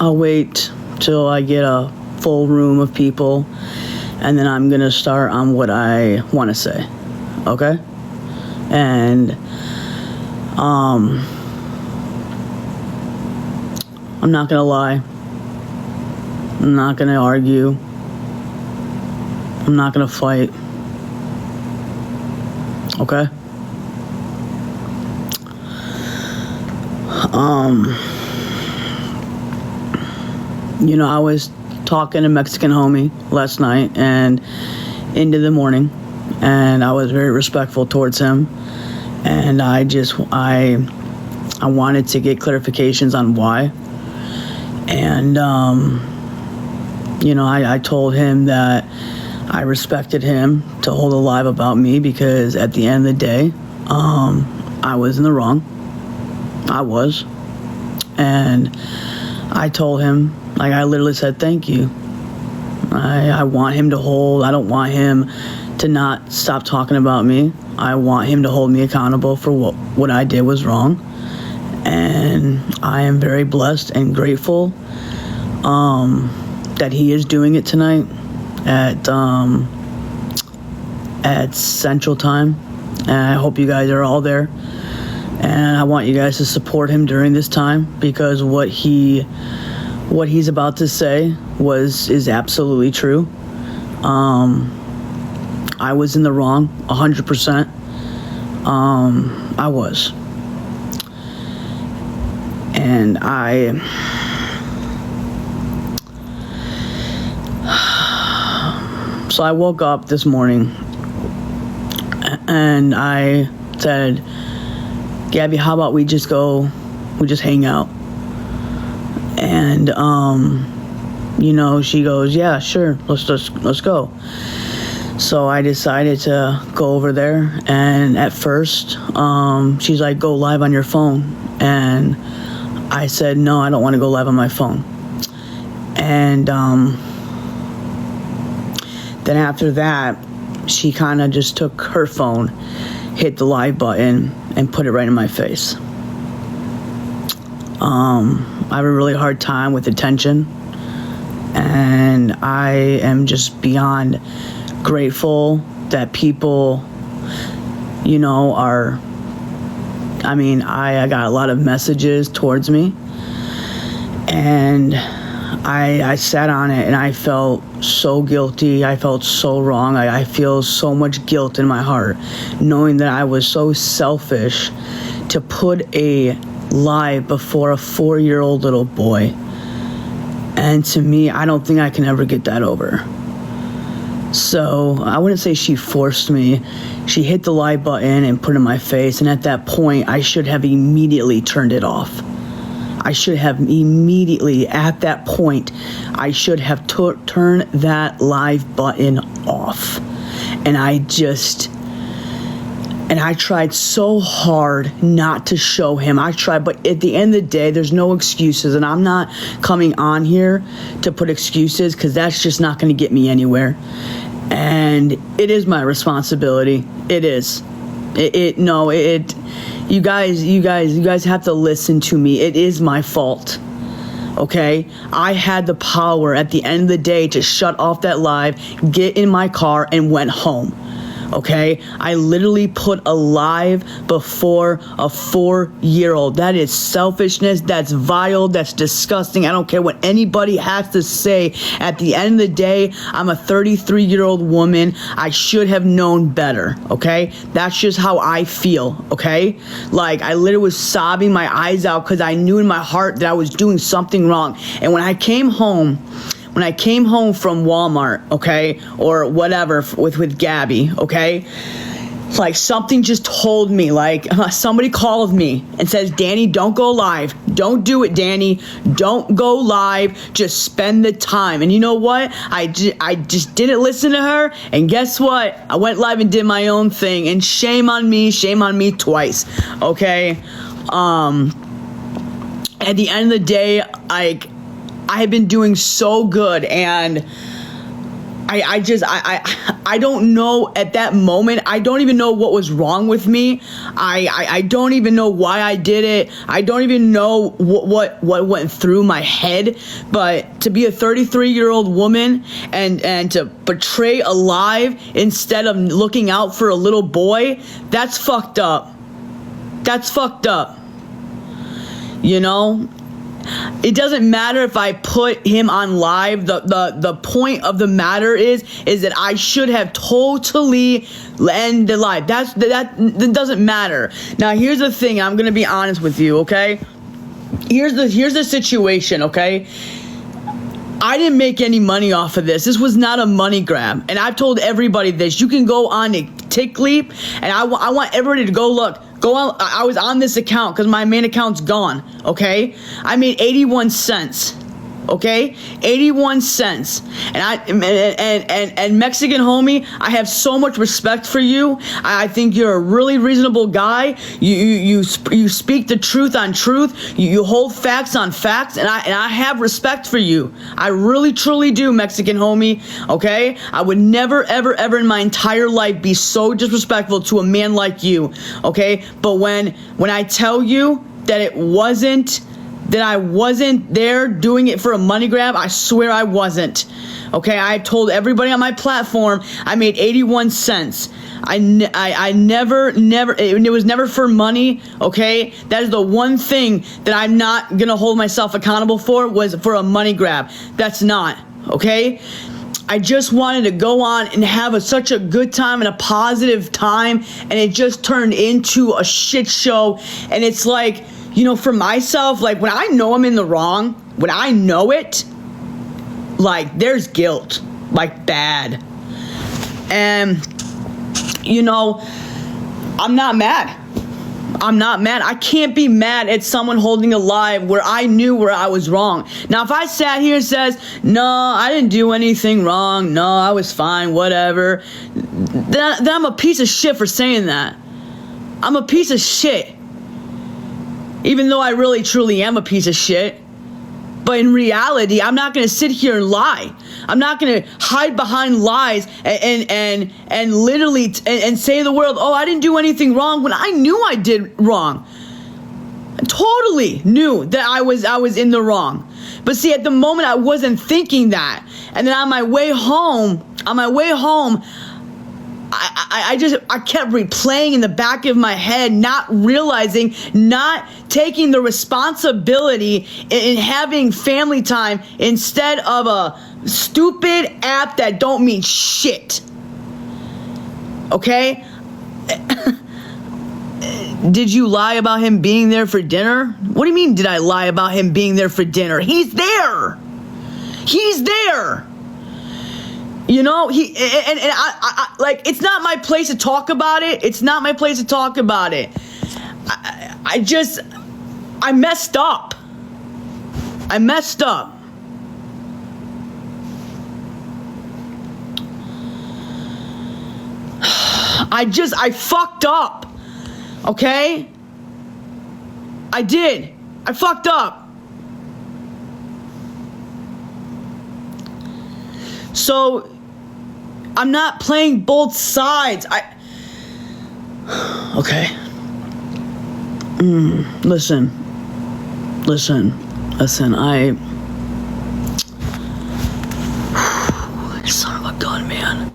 I'll wait till I get a full room of people, and then I'm gonna start on what I want to say. Okay? And I'm not gonna lie. I'm not gonna argue. I'm not gonna fight. Okay? I was talking to Mexican homie last night and into the morning, and I was very respectful towards him, and I wanted to get clarifications on why. And I told him that I respected him to hold a live about me, because at the end of the day, I was in the wrong. I was. And I told him, I literally said, thank you. I want him to hold, I don't want him to not stop talking about me. I want him to hold me accountable for what I did was wrong. And I am very blessed and grateful that he is doing it tonight at Central Time. And I hope you guys are all there. And I want you guys to support him during this time, because what he's about to say is absolutely true. I was in the wrong 100%. I was. And so I woke up this morning and I said, Gabby, how about we just hang out? And, she goes, yeah, sure, let's go. So I decided to go over there, and at first, she's like, go live on your phone. And I said, no, I don't want to go live on my phone. And then after that, she kind of just took her phone, hit the live button, and put it right in my face. I have a really hard time with attention, and I am just beyond grateful that people, I got a lot of messages towards me, and I sat on it and I felt so guilty. I felt so wrong. I feel so much guilt in my heart, knowing that I was so selfish to put a lie before a 4-year-old little boy. And to me, I don't think I can ever get that over. So I wouldn't say she forced me. She hit the lie button and put it in my face. And at that point, I should have immediately turned it off. I should have immediately, at that point, I should have turned that live button off. And I tried so hard not to show him. I tried, but at the end of the day, there's no excuses. And I'm not coming on here to put excuses, because that's just not going to get me anywhere. And it is my responsibility. It is. You guys have to listen to me. It is my fault. Okay? I had the power at the end of the day to shut off that live, get in my car, and went home. Okay? I literally put a live before a 4-year-old. That is selfishness. That's vile. That's disgusting. I don't care what anybody has to say. At the end of the day, I'm a 33-year-old woman. I should have known better. Okay? That's just how I feel. Okay? I literally was sobbing my eyes out, because I knew in my heart that I was doing something wrong. And when I came home from Walmart, okay, or whatever with Gabby, okay, something just told me, somebody called me and says, Dani, don't go live. Don't do it, Dani. Don't go live. Just spend the time. And you know what? I just didn't listen to her. And guess what? I went live and did my own thing. And shame on me twice, okay? At the end of the day, I have been doing so good, and I I don't know at that moment. I don't even know what was wrong with me. I don't even know why I did it. I don't even know what went through my head. But to be a 33-year-old woman and to betray a live instead of looking out for a little boy, that's fucked up. That's fucked up. You know? It doesn't matter if I put him on live. The point of the matter is that I should have totally ended the live. That doesn't matter. Now here's the thing. I'm gonna be honest with you, okay? Here's the situation, okay? I didn't make any money off of this. This was not a money grab, and I've told everybody this. You can go on a Tick Leap, and I want everybody to go look. Go on. I was on this account because my main account's gone. Okay, I made 81 cents. Okay, 81 cents. And Mexican homie, I have so much respect for you. I think you're a really reasonable guy. You speak the truth on truth. You hold facts on facts, and I have respect for you. I really truly do, Mexican homie. Okay, I would never ever in my entire life be so disrespectful to a man like you. Okay, but when I tell you that I wasn't there doing it for a money grab, I swear I wasn't. Okay, I told everybody on my platform I made 81 cents. I never, it was never for money, okay? That is the one thing that I'm not gonna hold myself accountable for, was for a money grab. That's not, okay? I just wanted to go on and have such a good time and a positive time, and it just turned into a shit show. And it's like, you know, for myself, like when I know I'm in the wrong, when I know it, like there's guilt, like bad. And, you know, I'm not mad. I can't be mad at someone holding a live where I knew where I was wrong. Now, if I sat here and says, no, I didn't do anything wrong. No, I was fine, whatever. Then I'm a piece of shit for saying that. I'm a piece of shit. Even though I really truly am a piece of shit. But in reality, I'm not going to sit here and lie. I'm not going to hide behind lies and literally and say to the world, oh, I didn't do anything wrong, when I knew I did wrong. I totally knew that I was in the wrong. But see, at the moment, I wasn't thinking that. And then on my way home, I kept replaying in the back of my head, not realizing, not taking the responsibility in having family time instead of a stupid app that don't mean shit. Okay? Did you lie about him being there for dinner? What do you mean, did I lie about him being there for dinner? He's there. He's there. You know, I like, it's not my place to talk about it. It's not my place to talk about it. I messed up. I messed up. I fucked up. Okay? I did. I fucked up. So, I'm not playing both sides. Okay. Listen, son of a gun, man.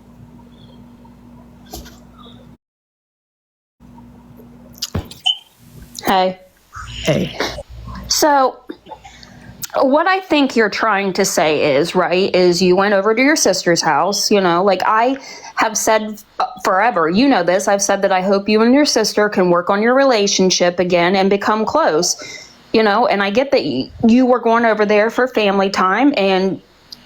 Hey. So, what I think you're trying to say is you went over to your sister's house, you know, like I have said forever, you know this, I've said that I hope you and your sister can work on your relationship again and become close, you know, and I get that you were going over there for family time, and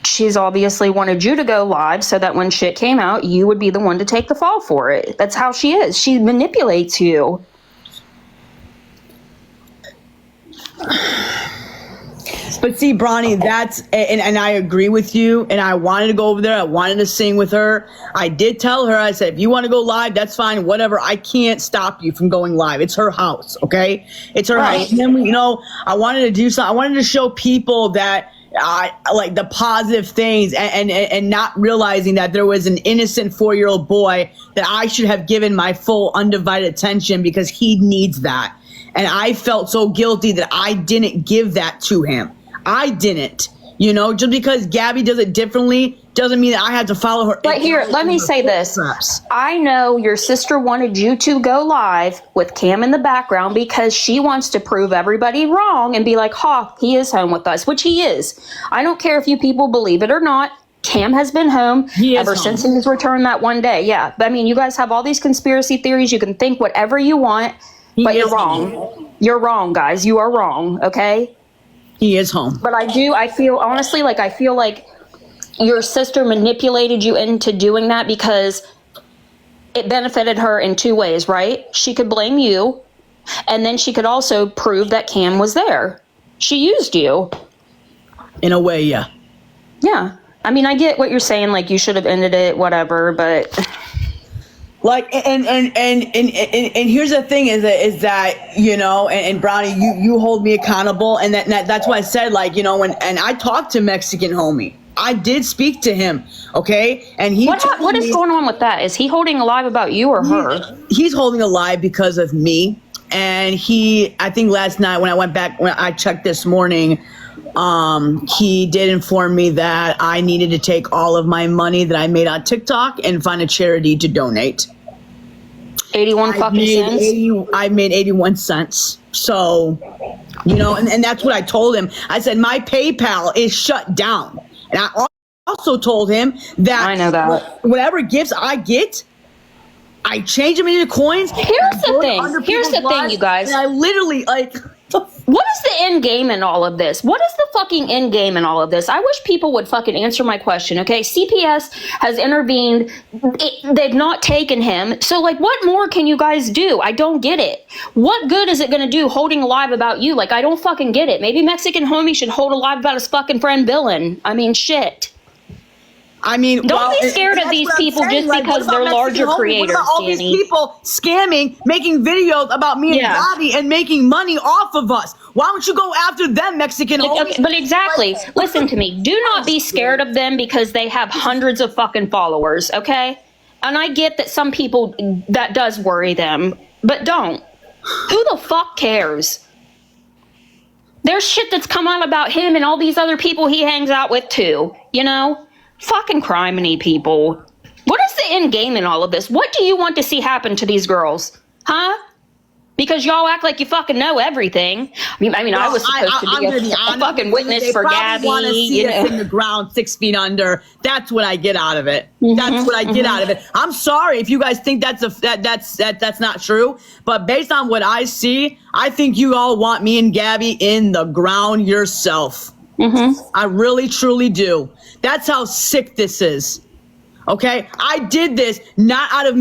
she's obviously wanted you to go live so that when shit came out, you would be the one to take the fall for it. That's how she is. She manipulates you. But see, Bronny, that's, and I agree with you, and I wanted to go over there, I wanted to sing with her. I did tell her, I said, if you want to go live, that's fine, whatever, I can't stop you from going live. It's her house, okay? It's her house. And then, I wanted to do something, I wanted to show people that, like the positive things, and not realizing that there was an innocent 4-year-old boy that I should have given my full undivided attention because he needs that. And I felt so guilty that I didn't give that to him. I didn't. You know, just because Gabby does it differently doesn't mean that I have to follow her. But here, let me say this. I know your sister wanted you to go live with Cam in the background because she wants to prove everybody wrong and be like, ha, he is home with us, which he is. I don't care if you people believe it or not. Cam has been home ever since his return that one day. Yeah. I mean, you guys have all these conspiracy theories. You can think whatever you want, but you're wrong. You're wrong, guys. You are wrong. Okay. He is home. But I feel honestly, like, I feel like your sister manipulated you into doing that because it benefited her in 2 ways, right? She could blame you, and then she could also prove that Cam was there. She used you. In a way, yeah. Yeah. I mean, I get what you're saying, like, you should have ended it, whatever, but... Like, and here's the thing is that, you know, and Brownie, you hold me accountable, and that's why I said, like, you know, and I talked to Mexican homie. I did speak to him, okay? And he what is going on with that? Is he holding alive about you or her? He's holding alive because of me. And I think last night when I checked this morning, he did inform me that I needed to take all of my money that I made on TikTok and find a charity to donate. 81 fucking cents? I made 81 cents. So, you know, and that's what I told him. I said, my PayPal is shut down. And I also told him that, I know that whatever gifts I get, I change them into coins. Here's the thing, you guys. And I literally, like... What is the end game in all of this? What is the fucking end game in all of this? I wish people would fucking answer my question, okay? CPS has intervened. They've not taken him. So, like, what more can you guys do? I don't get it. What good is it going to do holding alive about you? Like, I don't fucking get it. Maybe Mexican homie should hold alive about his fucking friend Billin. I mean, shit. I mean, don't be scared of these people just because they're larger creators. What about all these people scamming, making videos about me and Dani and making money off of us? Why don't you go after them, Mexican homies? Okay, but exactly. Listen to me. Do not be scared of them because they have hundreds of fucking followers, okay? And I get that some people, that does worry them, but don't. Who the fuck cares? There's shit that's come out about him and all these other people he hangs out with too, you know? Fucking criminy people. What is the end game in all of this? What do you want to see happen to these girls? Huh? Because y'all act like you fucking know everything. I mean, I was supposed to be a fucking witness for Gabby. They want to see us in the ground 6 feet under. That's what I get out of it. That's what I get out of it. I'm sorry if you guys think that's not true, but based on what I see, I think you all want me and Gabby in the ground yourself. I really, truly do. That's how sick this is. Okay? I did this not out of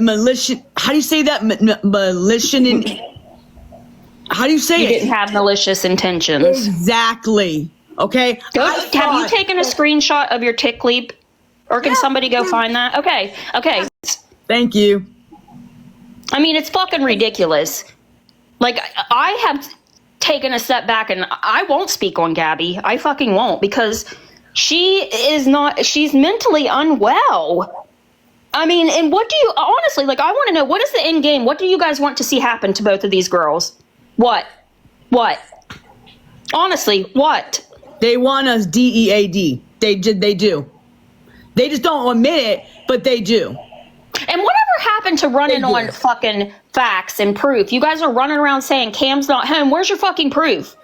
malicious... How do you say that? Malicious... How do you say it? You didn't have malicious intentions. Exactly. Okay? Have you taken a screenshot of your tick leap? Or can somebody go find that? Okay. Thank you. I mean, it's fucking ridiculous. Like, I have taken a step back and I won't speak on Gabby. I fucking won't because... she's mentally unwell. I mean, and what do you, honestly, like, I want to know, what is the end game? What do you guys want to see happen to both of these girls? What? Honestly, what? They want us DEAD. They do. They just don't admit it, but they do. And whatever happened to running on fucking facts and proof? You guys are running around saying Cam's not home. Where's your fucking proof?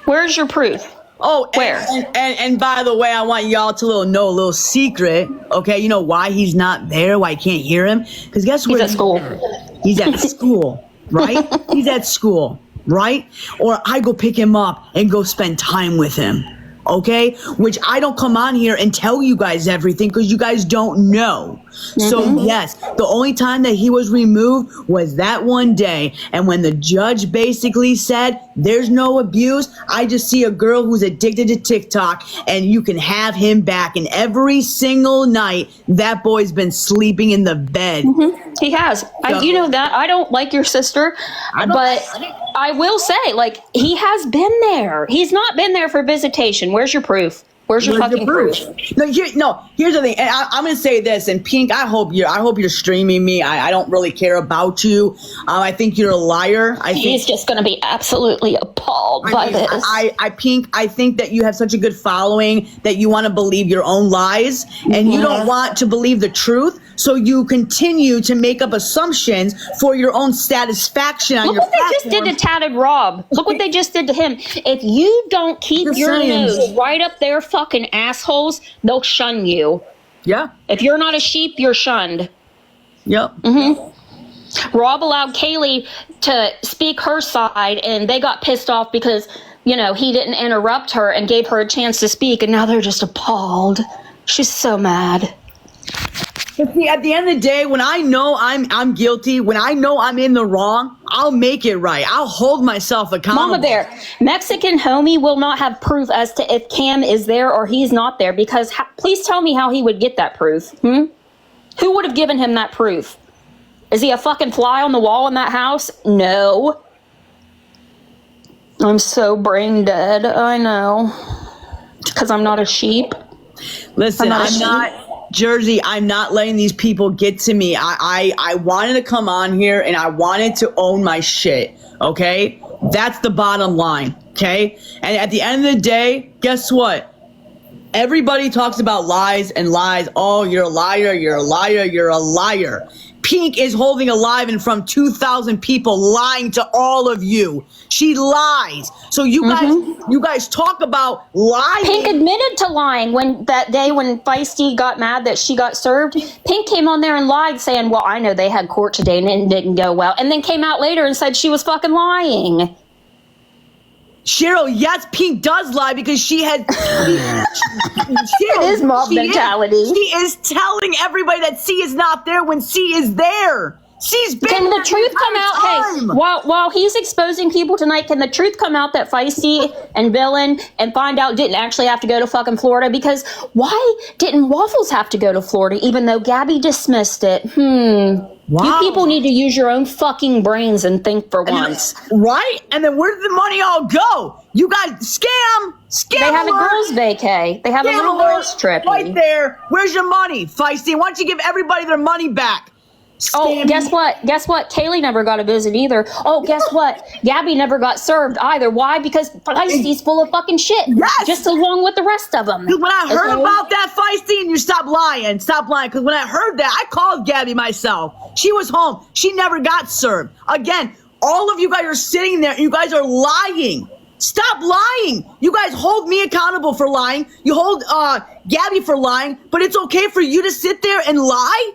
Where's your proof? Oh, where? And by the way, I want y'all to know a little secret. Okay, you know why he's not there? Why I can't hear him? Because guess what? He's at school. He's at school, right? He's at school, right? Or I go pick him up and go spend time with him. Okay, which I don't come on here and tell you guys everything because you guys don't know. So yes, the only time that he was removed was that one day. And when the judge basically said, there's no abuse, I just see a girl who's addicted to TikTok and you can have him back. And every single night, that boy's been sleeping in the bed. He has. You know that. I don't like your sister, but I will say, like, he has been there. He's not been there for visitation. accusation? Where's your proof? Where's your fucking proof? Here's the thing. And I'm gonna say this. And Pink, I hope you're streaming me. I don't really care about you. I think you're a liar. He's just gonna be absolutely appalled by this. Pink, I think that you have such a good following that you want to believe your own lies, and you don't want to believe the truth. So you continue to make up assumptions for your own satisfaction on your platform. Look what they just did to Tatted Rob. Look what they just did to him. If you don't keep your nose right up their fucking assholes, they'll shun you. Yeah. If you're not a sheep, you're shunned. Yep. Rob allowed Kaylee to speak her side, and they got pissed off because, he didn't interrupt her and gave her a chance to speak, and now they're just appalled. She's so mad. But see, at the end of the day, when I know I'm guilty, when I know I'm in the wrong, I'll make it right. I'll hold myself accountable. Mama Bear, Mexican homie will not have proof as to if Cam is there or he's not there, because please tell me how he would get that proof. Who would have given him that proof? Is he a fucking fly on the wall in that house? No. I'm so brain dead. I know. Because I'm not a sheep. Listen, I'm not Jersey, I'm not letting these people get to me. I wanted to come on here and I wanted to own my shit, okay? That's the bottom line, okay? And at the end of the day, guess what? Everybody talks about lies and lies. Oh, you're a liar, you're a liar, you're a liar. Pink is holding alive in front of 2,000 people, lying to all of you. She lies. So you guys talk about lying. Pink admitted to lying when that day when Feisty got mad that she got served. Pink came on there and lied, saying, "Well, I know they had court today and it didn't go well," and then came out later and said she was fucking lying. Cheryl, yes, Pink does lie because she had. Cheryl, it is mob mentality. She is telling everybody that C is not there when C is there. She's been. Can the truth come out? Hey, while he's exposing people tonight, can the truth come out that Feisty and Villain and Find Out didn't actually have to go to fucking Florida? Because why didn't Waffles have to go to Florida, even though Gabby dismissed it? Wow. You people need to use your own fucking brains and think for once. Right? And then where did the money all go? You guys scam. They have a girls' vacay. They have a little girls' trip. Right there. Where's your money, Feisty? Why don't you give everybody their money back? Oh, guess what? Kaylee never got a visit either. Oh, guess what? Gabby never got served either. Why? Because Feisty's full of fucking shit. Yes. Just along with the rest of them. When I heard about that, Feisty, and you stop lying. Because when I heard that, I called Gabby myself. She was home. She never got served. Again, all of you guys are sitting there and you guys are lying. Stop lying. You guys hold me accountable for lying. You hold Gabby for lying. But it's okay for you to sit there and lie?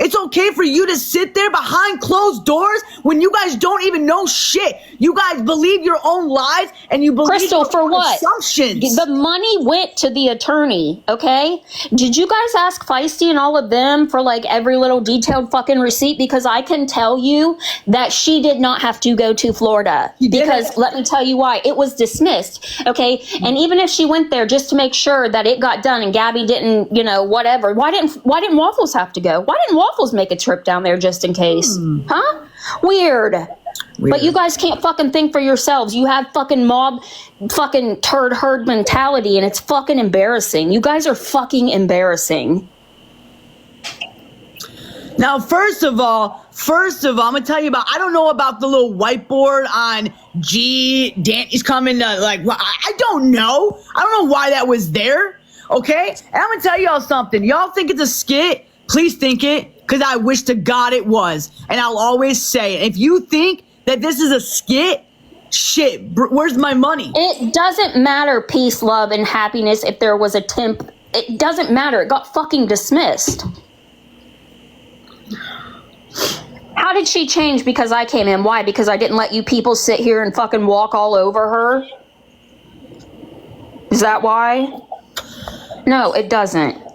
It's okay for you to sit there behind closed doors when you guys don't even know shit. You guys believe your own lies and you believe Crystal, for what? Assumptions. The money went to the attorney, okay? Did you guys ask Feisty and all of them for like every little detailed fucking receipt? Because I can tell you that she did not have to go to Florida. Because let me tell you why. It was dismissed, okay? And even if she went there just to make sure that it got done and Gabby didn't, whatever. Why didn't Waffles have to go? Why didn't Waffles make a trip down there just in case? Huh? Weird. But you guys can't fucking think for yourselves. You have fucking mob fucking turd herd mentality and it's fucking embarrassing. You guys are fucking embarrassing. Now, first of all, I'm gonna tell you about. I don't know about the little whiteboard on G. Dani's coming to I don't know. I don't know why that was there. Okay, and I'm gonna tell y'all something. Y'all think it's a skit? Please think it, because I wish to God it was. And I'll always say it. If you think that this is a skit, shit, where's my money? It doesn't matter, peace, love, and happiness, if there was a temp. It doesn't matter. It got fucking dismissed. How did she change because I came in? Why? Because I didn't let you people sit here and fucking walk all over her? Is that why? No, it doesn't.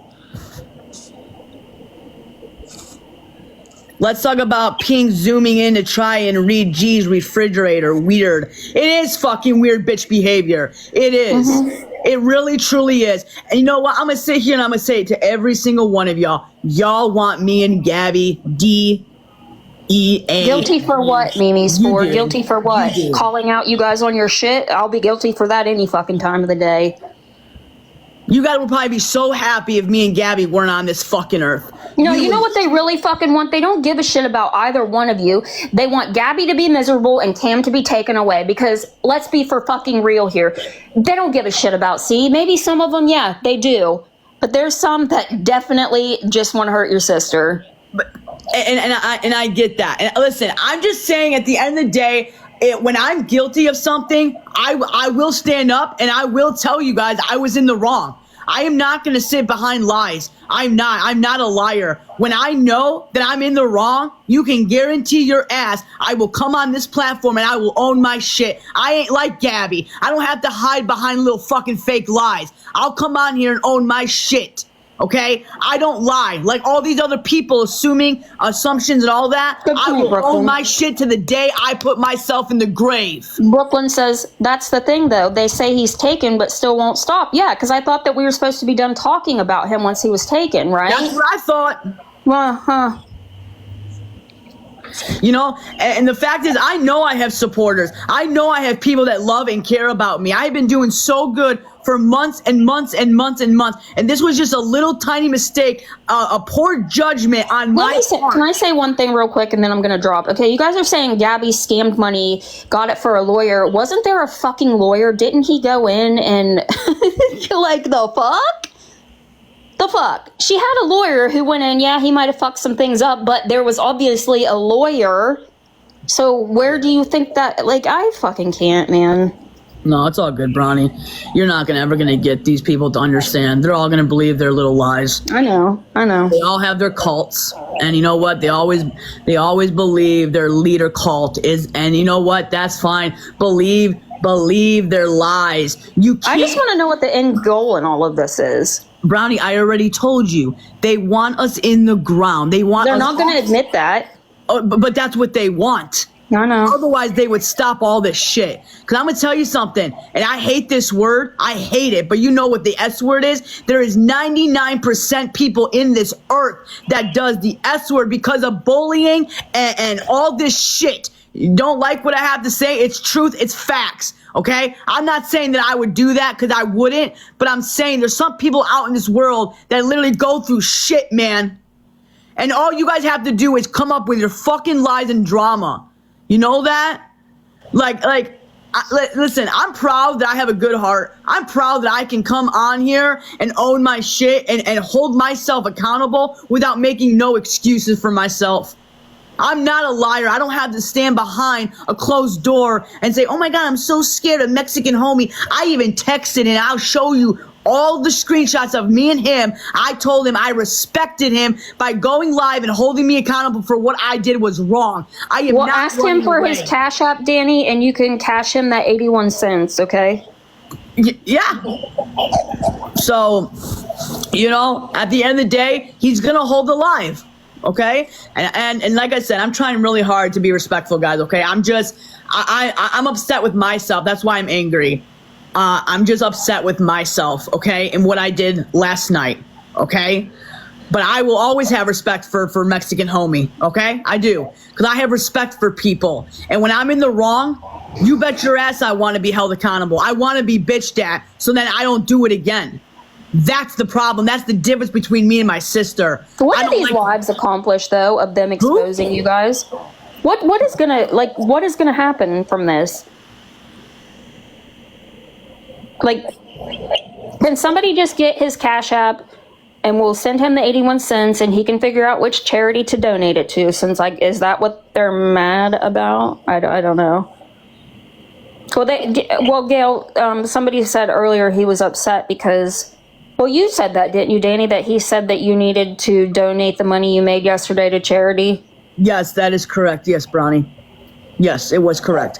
Let's talk about Pink zooming in to try and read G's refrigerator. Weird. It is fucking weird bitch behavior. It is. It really, truly is. And you know what? I'm going to sit here and I'm going to say it to every single one of y'all. Y'all want me and Gabby D-E-A. Guilty for what, Mimi Sport? Guilty for what? Calling out you guys on your shit? I'll be guilty for that any fucking time of the day. You guys would probably be so happy if me and Gabby weren't on this fucking earth. No, you know what they really fucking want? They don't give a shit about either one of you. They want Gabby to be miserable and Cam to be taken away because let's be for fucking real here. They don't give a shit about C. Maybe some of them, yeah, they do. But there's some that definitely just want to hurt your sister. But and I get that. And listen, I'm just saying at the end of the day, when I'm guilty of something, I will stand up and I will tell you guys I was in the wrong. I am not going to sit behind lies. I'm not a liar. When I know that I'm in the wrong, you can guarantee your ass I will come on this platform and I will own my shit. I ain't like Gabby. I don't have to hide behind little fucking fake lies. I'll come on here and own my shit. Okay? I don't lie. Like all these other people assuming assumptions and all that. Good point, I will Brooklyn. own my shit to the day I put myself in the grave. Brooklyn says, that's the thing though. They say he's taken but still won't stop. Yeah, because I thought that we were supposed to be done talking about him once he was taken, right? That's what I thought. Well, You know, and the fact is, I know I have supporters. I know I have people that love and care about me. I've been doing so good for months and months and months and months. And this was just a little tiny mistake, a poor judgment on my part. Can I say one thing real quick and then I'm going to drop? Okay, you guys are saying Gabby scammed money, got it for a lawyer. Wasn't there a fucking lawyer? Didn't he go in and like the fuck? The fuck? She had a lawyer who went in, yeah, he might have fucked some things up, but there was obviously a lawyer. So where do you think that, like, I fucking can't, man. No, it's all good, Bronny. You're not ever gonna get these people to understand. They're all gonna believe their little lies. I know. They all have their cults, and you know what? They always believe their leader cult is, and you know what? That's fine. Believe their lies. I just want to know what the end goal in all of this is. Brownie, I already told you. They want us in the ground. They're not going to admit that. But that's what they want. I know. Otherwise, they would stop all this shit. Because I'm going to tell you something, and I hate this word. I hate it, but you know what the S word is? There is 99% people in this earth that does the S word because of bullying and all this shit. You don't like what I have to say? It's truth. It's facts. Okay? I'm not saying that I would do that because I wouldn't, but I'm saying there's some people out in this world that literally go through shit, man. And all you guys have to do is come up with your fucking lies and drama. You know that? Listen, I'm proud that I have a good heart. I'm proud that I can come on here and own my shit and hold myself accountable without making no excuses for myself. I'm not a liar. I don't have to stand behind a closed door and say, oh my God, I'm so scared of Mexican homie. I even texted and I'll show you all the screenshots of me and him. I told him I respected him by going live and holding me accountable for what I did was wrong. I am not ask him for his Cash App, Dani, and you can cash him that 81 cents, okay? Yeah. So, you know, at the end of the day, he's going to hold alive. Okay, and like I said, I'm trying really hard to be respectful, guys. Okay, I'm upset with myself. That's why I'm angry. I'm just upset with myself. Okay, and what I did last night. Okay, but I will always have respect for Mexican homie. Okay, I do, because I have respect for people. And when I'm in the wrong, you bet your ass I want to be held accountable. I want to be bitched at so that I don't do it again. That's the problem. That's the difference between me and my sister. What do these lives accomplish, though, of them exposing you guys? What is gonna happen from this? Like, can somebody just get his Cash App and we'll send him the 81 cents and he can figure out which charity to donate it to? Since, like, is that what they're mad about? I don't know. Well, Gail, somebody said earlier he was upset because. Well, you said that, didn't you, Dani, that he said that you needed to donate the money you made yesterday to charity? Yes, that is correct. Yes, Bronny. Yes, it was correct.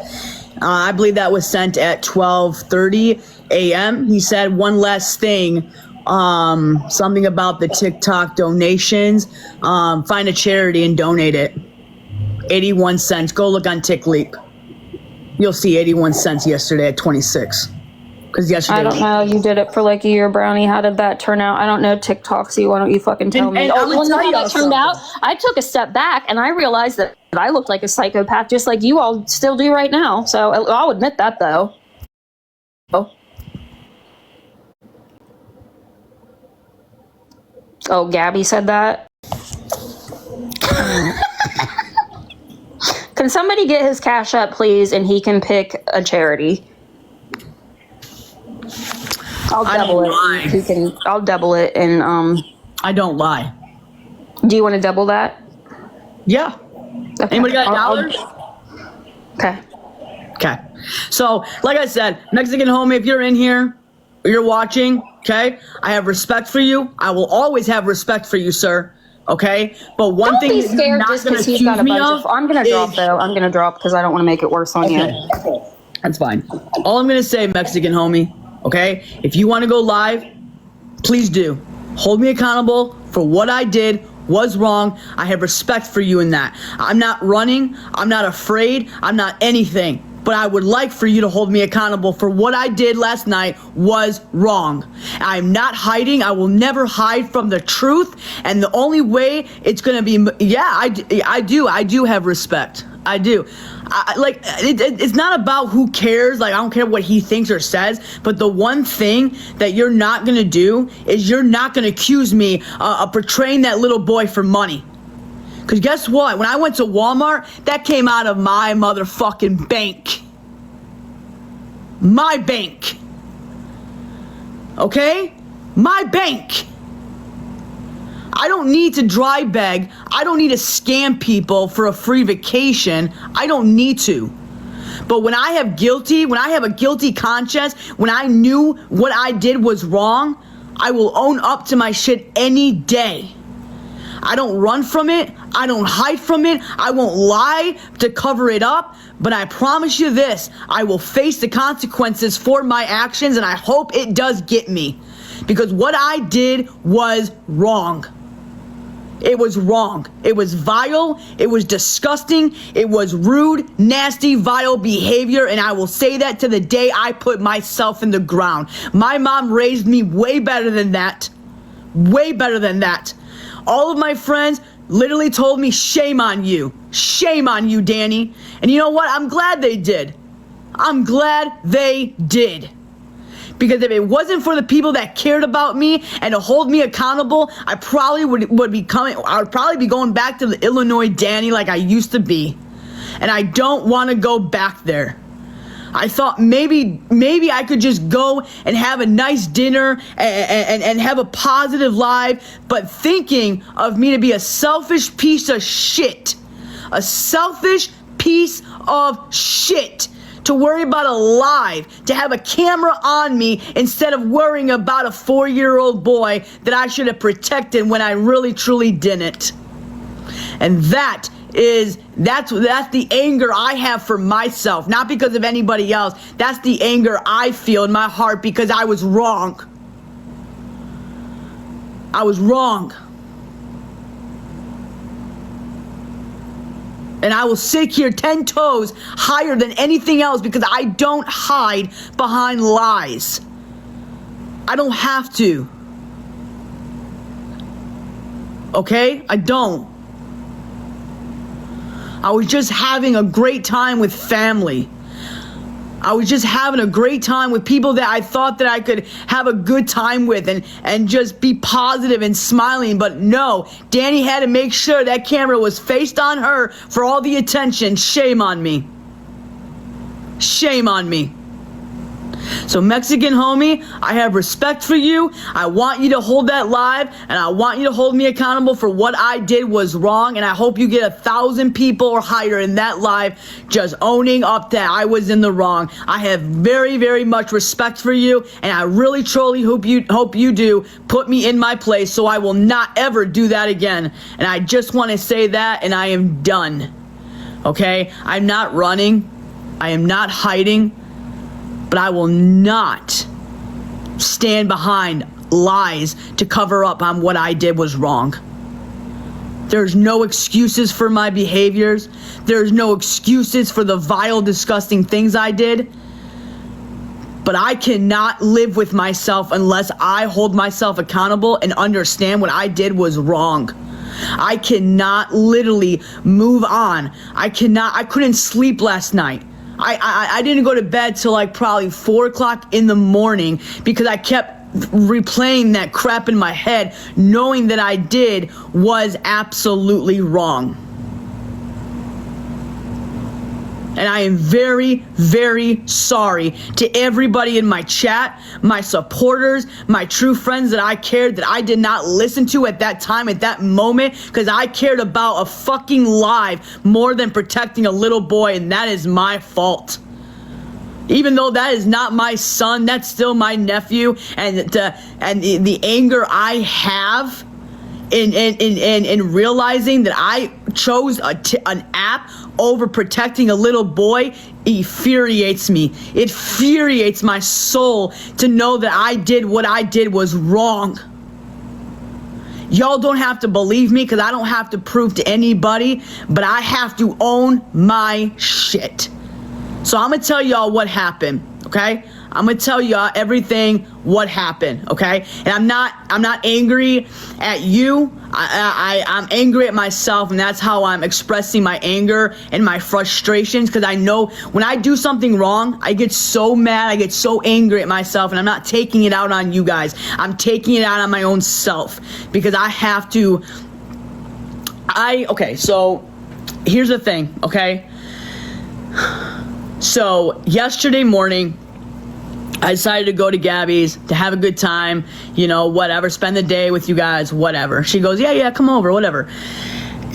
I believe that was sent at 12:30 a.m. He said one last thing, something about the TikTok donations. Find a charity and donate it. 81 cents. Go look on TikLeap. You'll see 81 cents yesterday at 26. I don't know. You did it for like a year, Brownie. How did that turn out? I don't know TikTok, so why don't you fucking tell me? I'm gonna tell you how that turned out. I took a step back and I realized that I looked like a psychopath, just like you all still do right now. So I'll admit that, though. Oh. Oh, Gabby said that? Can somebody get his Cash App, please, and he can pick a charity? I'll double it. He can. I'll double it, and I don't lie. Do you want to double that? Yeah. Okay. Anybody got dollars? Okay. Okay. So, like I said, Mexican homie, if you're in here, or you're watching, okay, I have respect for you. I will always have respect for you, sir. Okay, but one Don't thing be that you're scared not just going to because he's accuse got a me bunch of. I'm gonna drop is- though. I'm gonna drop because I don't want to make it worse on you. Okay. That's fine. All I'm going to say, Mexican homie, okay, if you want to go live, please do. Hold me accountable for what I did was wrong. I have respect for you in that. I'm not running. I'm not afraid. I'm not anything. But I would like for you to hold me accountable for what I did last night was wrong. I'm not hiding. I will never hide from the truth. And the only way it's going to be, I do have respect. I do. It's not about who cares. Like, I don't care what he thinks or says. But the one thing that you're not going to do is you're not going to accuse me of portraying that little boy for money. Because guess what? When I went to Walmart, that came out of my motherfucking bank. My bank. Okay? My bank. I don't need to dry beg. I don't need to scam people for a free vacation. I don't need to. But when I have a guilty conscience, when I knew what I did was wrong, I will own up to my shit any day. I don't run from it. I don't hide from it. I won't lie to cover it up. But I promise you this, I will face the consequences for my actions, and I hope it does get me. Because what I did was wrong. It was wrong. It was vile. It was disgusting. It was rude, nasty, vile behavior. And I will say that to the day I put myself in the ground. My mom raised me way better than that. Way better than that. All of my friends literally told me, shame on you. Shame on you, Dani. And you know what? I'm glad they did. I'm glad they did. Because if it wasn't for the people that cared about me and to hold me accountable, I probably would be going back to the Illinois Dani like I used to be. And I don't want to go back there. I thought maybe I could just go and have a nice dinner and have a positive life, but thinking of me to be a selfish piece of shit. A selfish piece of shit. To worry about a live, to have a camera on me instead of worrying about a 4-year-old boy that I should have protected when I really truly didn't. And that's the anger I have for myself, not because of anybody else. That's the anger I feel in my heart because I was wrong. I was wrong. And I will sit here 10 toes higher than anything else because I don't hide behind lies. I don't have to. Okay? I don't. I was just having a great time with family. I was just having a great time with people that I thought that I could have a good time with and just be positive and smiling. But no, Dani had to make sure that camera was faced on her for all the attention. Shame on me. Shame on me. So Mexican homie, I have respect for you. I want you to hold that live, and I want you to hold me accountable for what I did was wrong, and I hope you get 1,000 people or higher in that live just owning up that I was in the wrong. I have very, very much respect for you, and I really, truly hope you do put me in my place so I will not ever do that again. And I just want to say that, and I am done. Okay? I'm not running. I am not hiding. But I will not stand behind lies to cover up on what I did was wrong. There's no excuses for my behaviors. There's no excuses for the vile, disgusting things I did. But I cannot live with myself unless I hold myself accountable and understand what I did was wrong. I cannot literally move on. I couldn't sleep last night. I didn't go to bed till like probably 4 o'clock in the morning because I kept replaying that crap in my head, knowing that I did, was absolutely wrong. And I am very, very sorry to everybody in my chat, my supporters, my true friends that I cared, that I did not listen to at that time, at that moment, because I cared about a fucking life more than protecting a little boy, and that is my fault. Even though that is not my son, that's still my nephew, and the anger I have in realizing that I chose an app over protecting a little boy infuriates me. It infuriates my soul to know that I did what I did was wrong. Y'all don't have to believe me because I don't have to prove to anybody, but I have to own my shit. So I'm gonna tell y'all what happened, okay? I'm gonna tell y'all everything what happened, okay? And I'm not angry at you. I'm angry at myself, and that's how I'm expressing my anger and my frustrations, because I know when I do something wrong, I get so mad, I get so angry at myself, and I'm not taking it out on you guys. I'm taking it out on my own self, because I have to. Okay, so here's the thing, okay? So yesterday morning, I decided to go to Gabby's to have a good time, you know, whatever, spend the day with you guys, whatever. She goes, yeah, come over, whatever.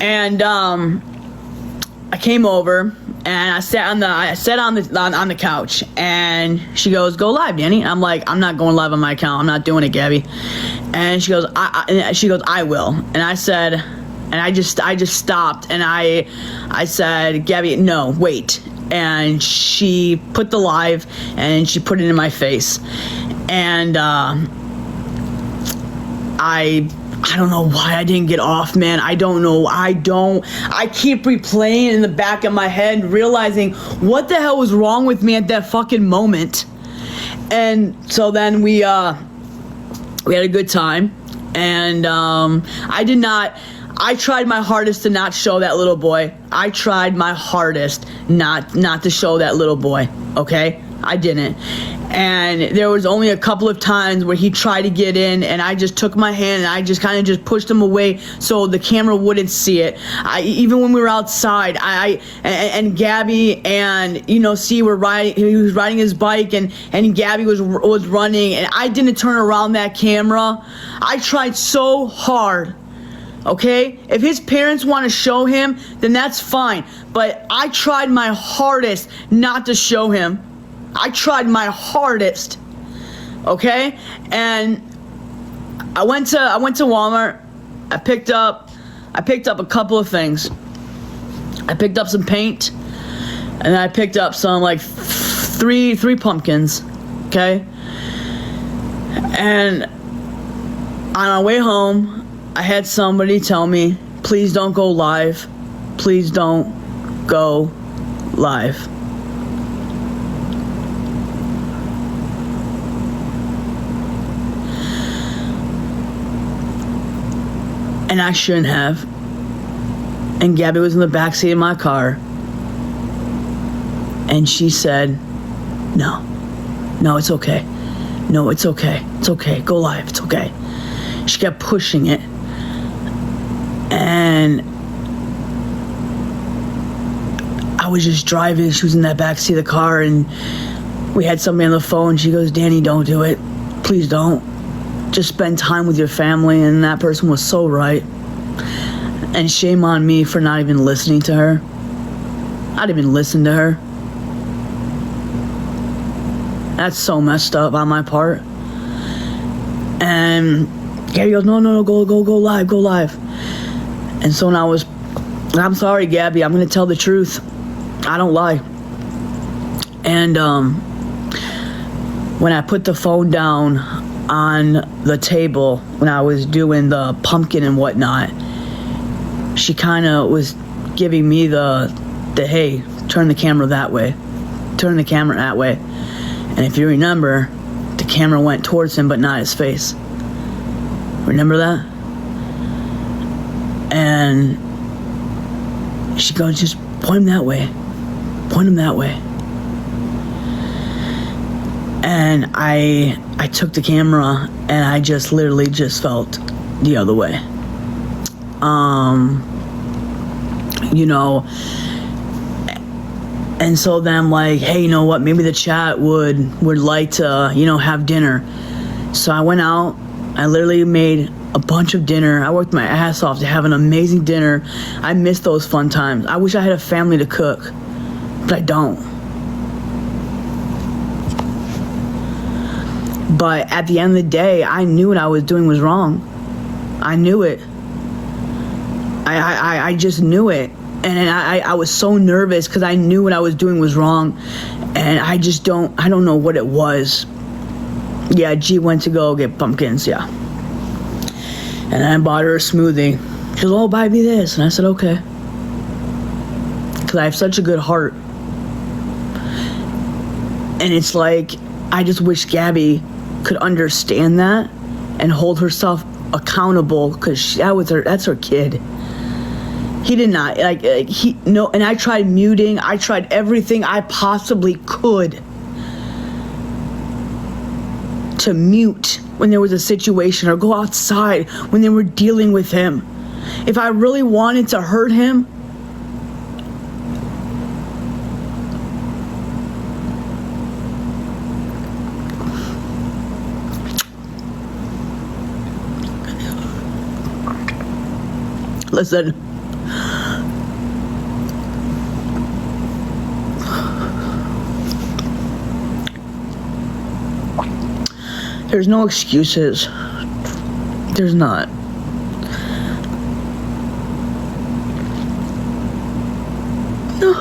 And I came over and I sat on the couch, and she goes, go live, Dani. I'm like, I'm not going live on my account. I'm not doing it, Gabby. And she goes, I will. And I said, and I just stopped, and I said, Gabby, no, wait. And she put the live, and she put it in my face, and I don't know why I didn't get off, man. I don't know. I keep replaying in the back of my head, realizing what the hell was wrong with me at that fucking moment. And so then we had a good time, and I tried my hardest to not show that little boy. I tried my hardest not to show that little boy, okay? I didn't. And there was only a couple of times where he tried to get in, and I just took my hand and I just kind of just pushed him away so the camera wouldn't see it. Even when we were outside, and Gabby and, you know, he was riding his bike, and Gabby was running, and I didn't turn around that camera. I tried so hard. Okay? If his parents want to show him, then that's fine. But I tried my hardest not to show him. I tried my hardest. Okay? And I went to Walmart. I picked up a couple of things. I picked up some paint, and I picked up some like three pumpkins. Okay? And on my way home, I had somebody tell me, please don't go live. Please don't go live. And I shouldn't have. And Gabby was in the backseat of my car. And she said, no, it's okay. No, it's okay. It's okay. Go live. It's okay. She kept pushing it. And I was just driving. She was in that backseat of the car, and we had somebody on the phone. She goes, Dani, don't do it. Please don't. Just spend time with your family. And that person was so right. And shame on me for not even listening to her. I didn't even listen to her. That's so messed up on my part. And Gabby goes, no, go live. And so now I'm sorry, Gabby, I'm going to tell the truth. I don't lie. And when I put the phone down on the table, when I was doing the pumpkin and whatnot, she kind of was giving me the hey, turn the camera that way. Turn the camera that way. And if you remember, the camera went towards him, but not his face. Remember that? And she goes, just point him that way. Point him that way. And I took the camera and I just literally just felt the other way. You know, and so then I'm like, hey, you know what, maybe the chat would like to, you know, have dinner. So I went out, I literally made a bunch of dinner. I worked my ass off to have an amazing dinner. I miss those fun times. I wish I had a family to cook, but I don't. But at the end of the day, I knew what I was doing was wrong. I knew it. I just knew it. And I was so nervous because I knew what I was doing was wrong. And I don't know what it was. Yeah, G went to go get pumpkins, yeah. And I bought her a smoothie. She goes, oh, buy me this. And I said, okay. Because I have such a good heart. And it's like, I just wish Gabby could understand that and hold herself accountable, because that's her kid. He did not, and I tried muting, I tried everything I possibly could to mute when there was a situation, or go outside when they were dealing with him. If I really wanted to hurt him, listen. There's no excuses. There's not. No.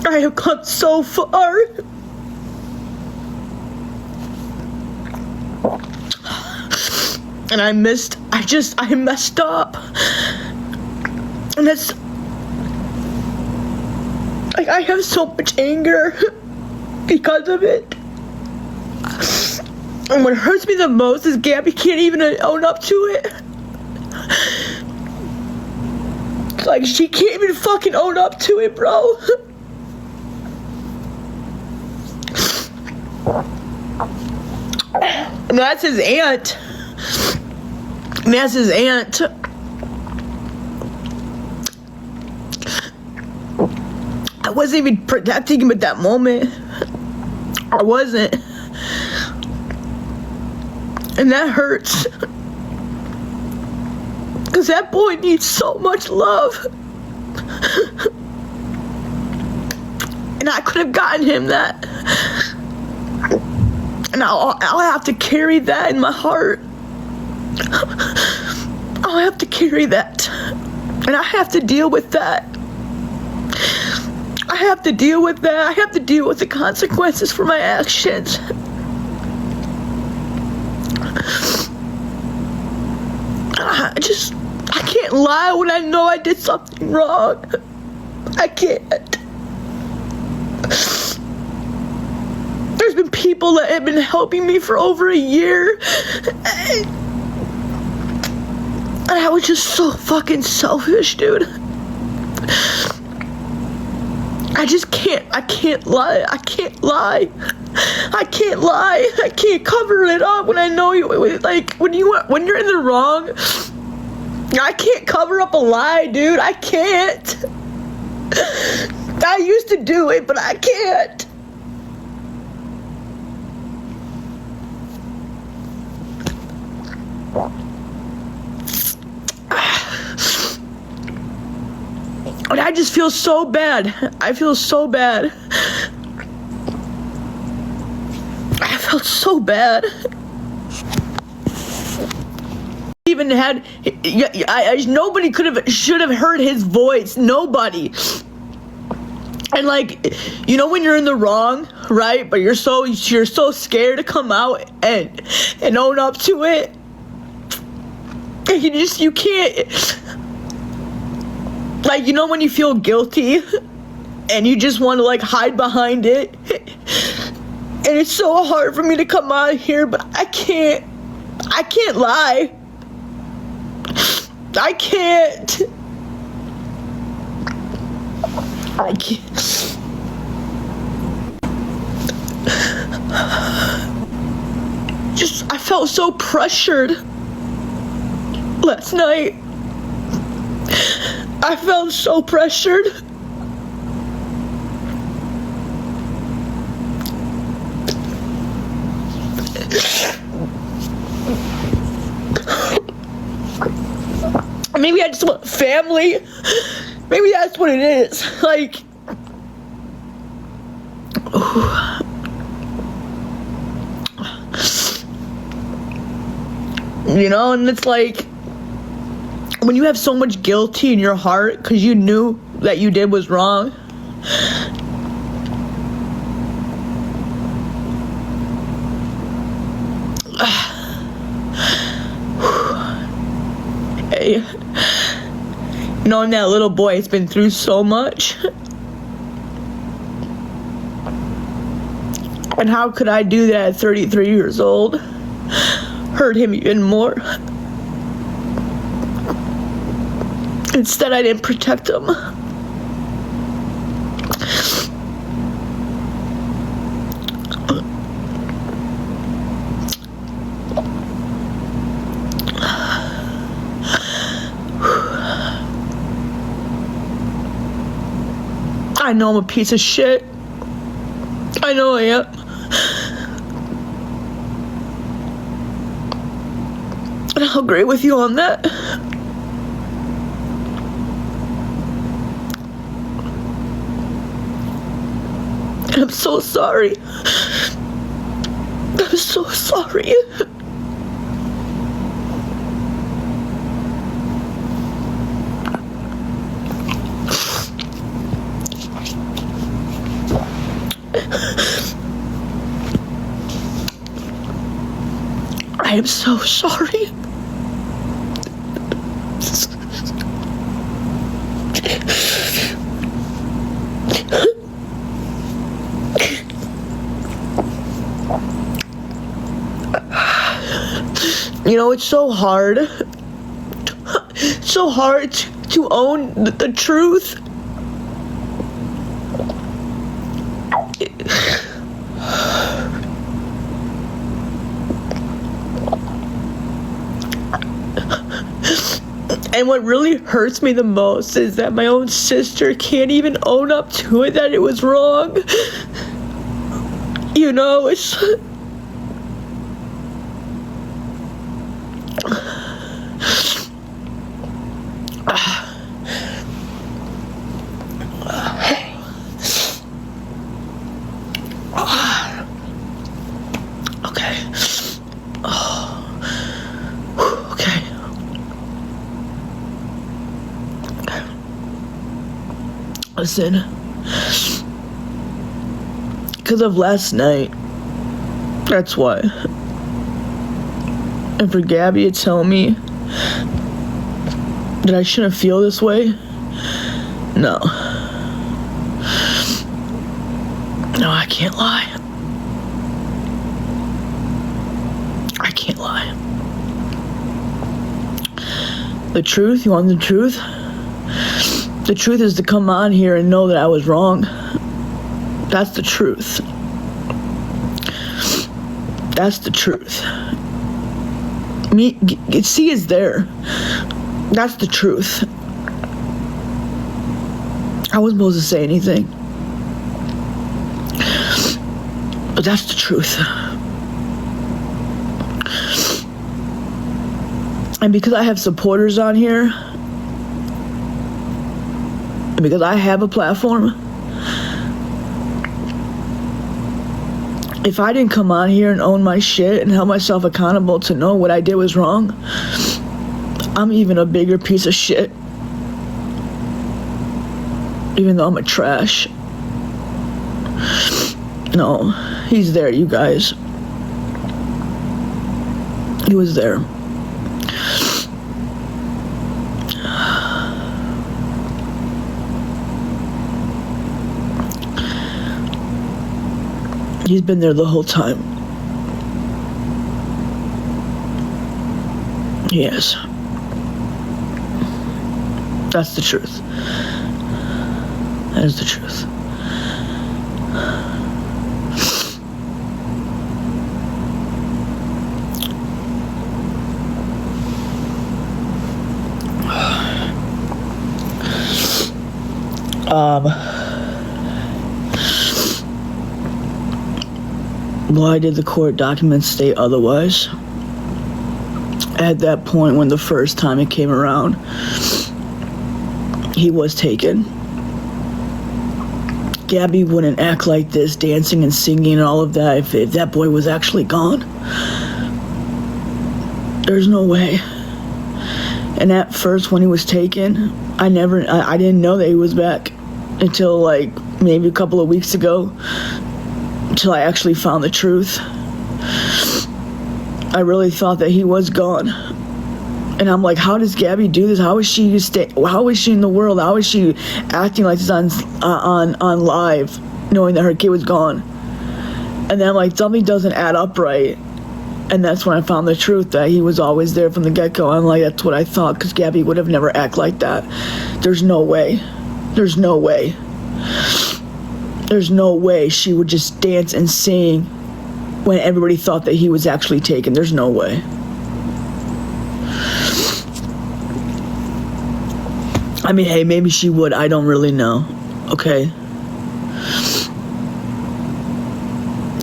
I have come so far. And I messed up. And that's, like, I have so much anger because of it. And what hurts me the most is Gabby can't even own up to it. Like, she can't even fucking own up to it, bro. And that's his aunt. I wasn't even protecting him at that moment. I wasn't. And that hurts. Because that boy needs so much love. And I could have gotten him that. And I'll have to carry that in my heart. I'll have to carry that. And I have to deal with that. I have to deal with that. I have to deal with the consequences for my actions. I can't lie when I know I did something wrong. I can't. There's been people that have been helping me for over a year. And I was just so fucking selfish, dude. I can't lie. I can't lie. I can't cover it up when I know you, like, when you're in the wrong. I can't cover up a lie, dude. I can't. I used to do it, but I can't. And I just feel so bad. I feel so bad. I felt so bad. Even had, nobody should have heard his voice. Nobody. And, like, you know when you're in the wrong, right? But you're so scared to come out and own up to it. And you can't. Like, you know when you feel guilty and you just want to like hide behind it? And it's so hard for me to come out here, but I can't lie. I can't. I felt so pressured last night. I felt so pressured. Maybe I just want family. Maybe that's what it is. Like, you know, and it's like when you have so much guilty in your heart because you knew that you did was wrong. Hey, knowing that little boy has been through so much. And how could I do that at 33 years old? Hurt him even more. Instead, I didn't protect him. I know I'm a piece of shit. I know I am. And I'll agree with you on that. And I'm so sorry. I'm so sorry. I am so sorry. You know, it's so hard. It's so hard to own the truth. And what really hurts me the most is that my own sister can't even own up to it, that it was wrong. You know, it's... Listen, because of last night, that's why. And for Gabby to tell me that I shouldn't feel this way, no. No, I can't lie. I can't lie. The truth, you want the truth? The truth is to come on here and know that I was wrong. That's the truth. That's the truth. C is there. That's the truth. I wasn't supposed to say anything. But that's the truth. And because I have supporters on here, and because I have a platform, if I didn't come on here and own my shit and held myself accountable to know what I did was wrong, I'm even a bigger piece of shit. Even though I'm a trash. No, he's there, you guys. He was there. He's been there the whole time. Yes. That's the truth. That is the truth. Why did the court documents state otherwise? At that point, when the first time it came around, he was taken. Gabby wouldn't act like this, dancing and singing and all of that, if that boy was actually gone. There's no way. And at first, when he was taken, I didn't know that he was back until like maybe a couple of weeks ago, until I actually found the truth. I really thought that he was gone. And I'm like, how does Gabby do this? How is she in the world? How is she acting like this on live, knowing that her kid was gone? And then I'm like, something doesn't add up right. And that's when I found the truth, that he was always there from the get-go. I'm like, that's what I thought, because Gabby would have never acted like that. There's no way. There's no way. There's no way she would just dance and sing when everybody thought that he was actually taken. There's no way. I mean, hey, maybe she would. I don't really know. Okay?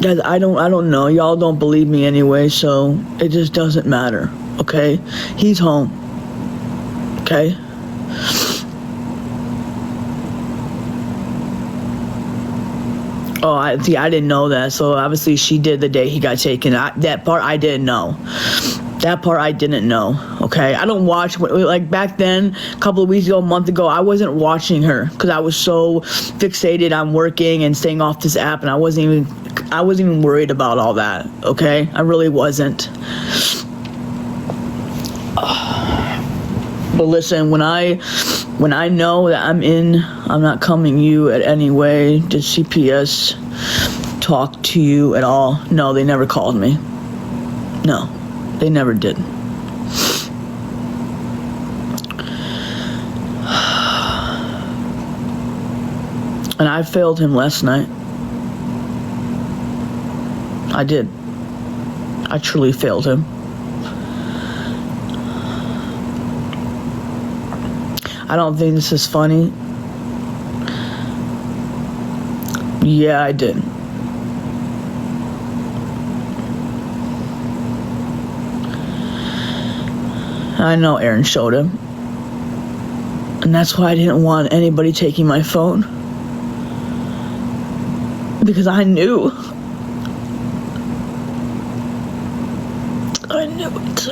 Guys, I don't know. Y'all don't believe me anyway, so it just doesn't matter. Okay? He's home. Okay? Oh, I didn't know that. So obviously she did the day he got taken. That part I didn't know. That part I didn't know. Okay, I don't watch, like back then, a couple of weeks ago, a month ago, I wasn't watching her because I was so fixated on working and staying off this app, and I wasn't even worried about all that. Okay, I really wasn't. But listen, when I know that I'm not coming you at any way, did CPS talk to you at all? No, they never called me. No, they never did. And I failed him last night. I did. I truly failed him. I don't think this is funny. Yeah, I did. I know Aaron showed him. And that's why I didn't want anybody taking my phone. Because I knew. I knew it.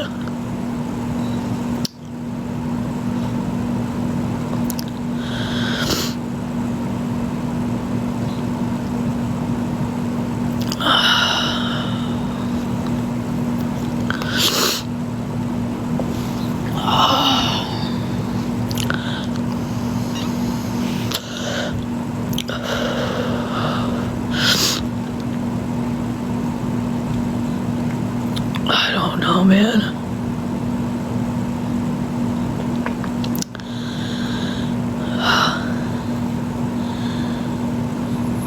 I don't know, man.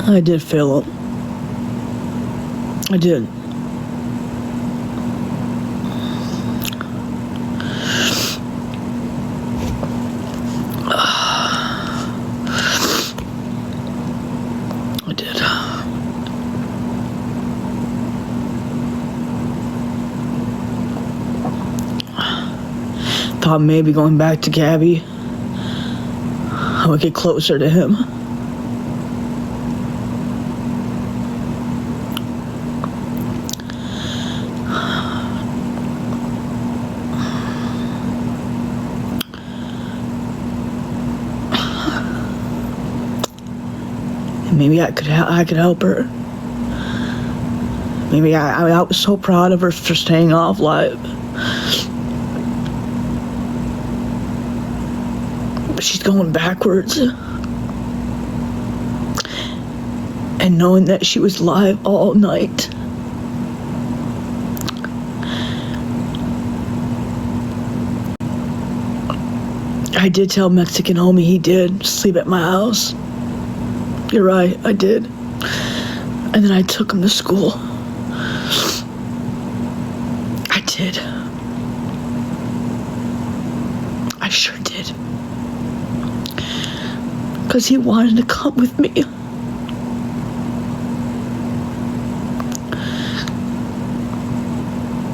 I did fail him. I did. I did. Thought maybe going back to Gabby, I would get closer to him. Maybe I could help her. Maybe I was so proud of her for staying off live. But she's going backwards. And knowing that she was live all night. I did tell Mexican homie he did sleep at my house. You're right, I did. And then I took him to school. I did. I sure did. Because he wanted to come with me.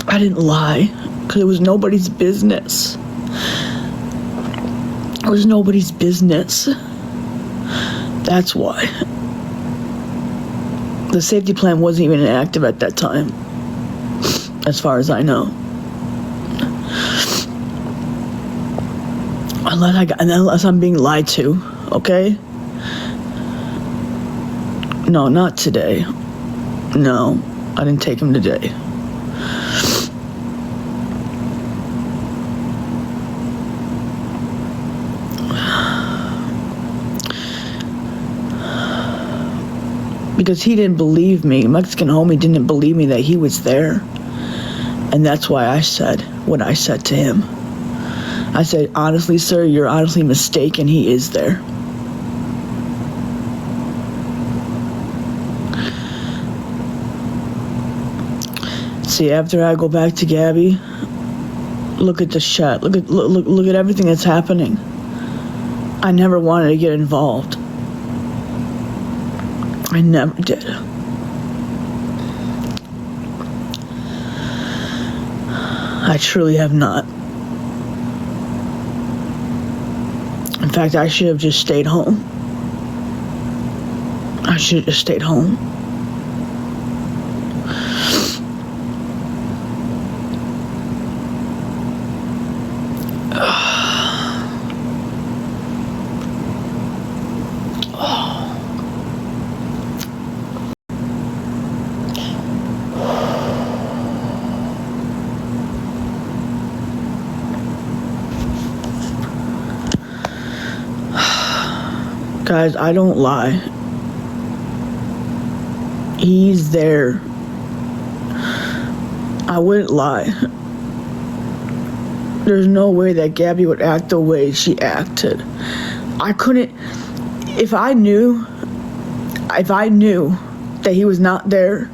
I didn't lie, because it was nobody's business. It was nobody's business. That's why. The safety plan wasn't even active at that time, as far as I know. Unless I'm being lied to, okay? No, not today. No, I didn't take him today. Because he didn't believe me. Mexican homie didn't believe me that he was there. And that's why I said what I said to him. I said, honestly, sir, you're honestly mistaken. He is there. See, after I go back to Gabby, look at the shot. Look at everything that's happening. I never wanted to get involved. I never did. I truly have not. In fact, I should have just stayed home. I should have just stayed home. Guys, I don't lie. He's there. I wouldn't lie. There's no way that Gabby would act the way she acted. I couldn't. If I knew that he was not there,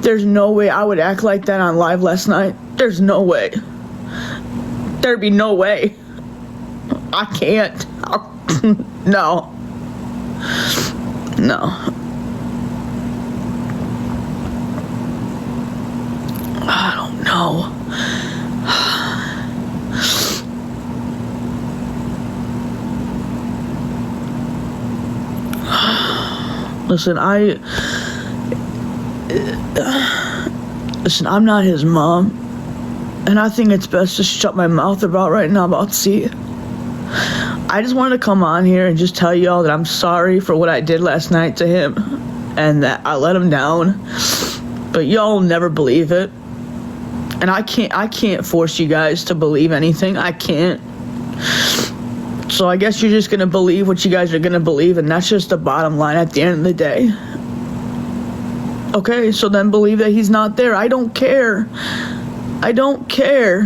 there's no way I would act like that on live last night. There's no way. There'd be no way. I can't. No. No. I don't know. Listen, I'm not his mom, and I think it's best to shut my mouth about right now about C. I just wanted to come on here and just tell y'all that I'm sorry for what I did last night to him and that I let him down. But y'all never believe it. And I can't force you guys to believe anything. I can't. So I guess you're just going to believe what you guys are going to believe, and that's just the bottom line at the end of the day. Okay, so then believe that he's not there. I don't care. I don't care.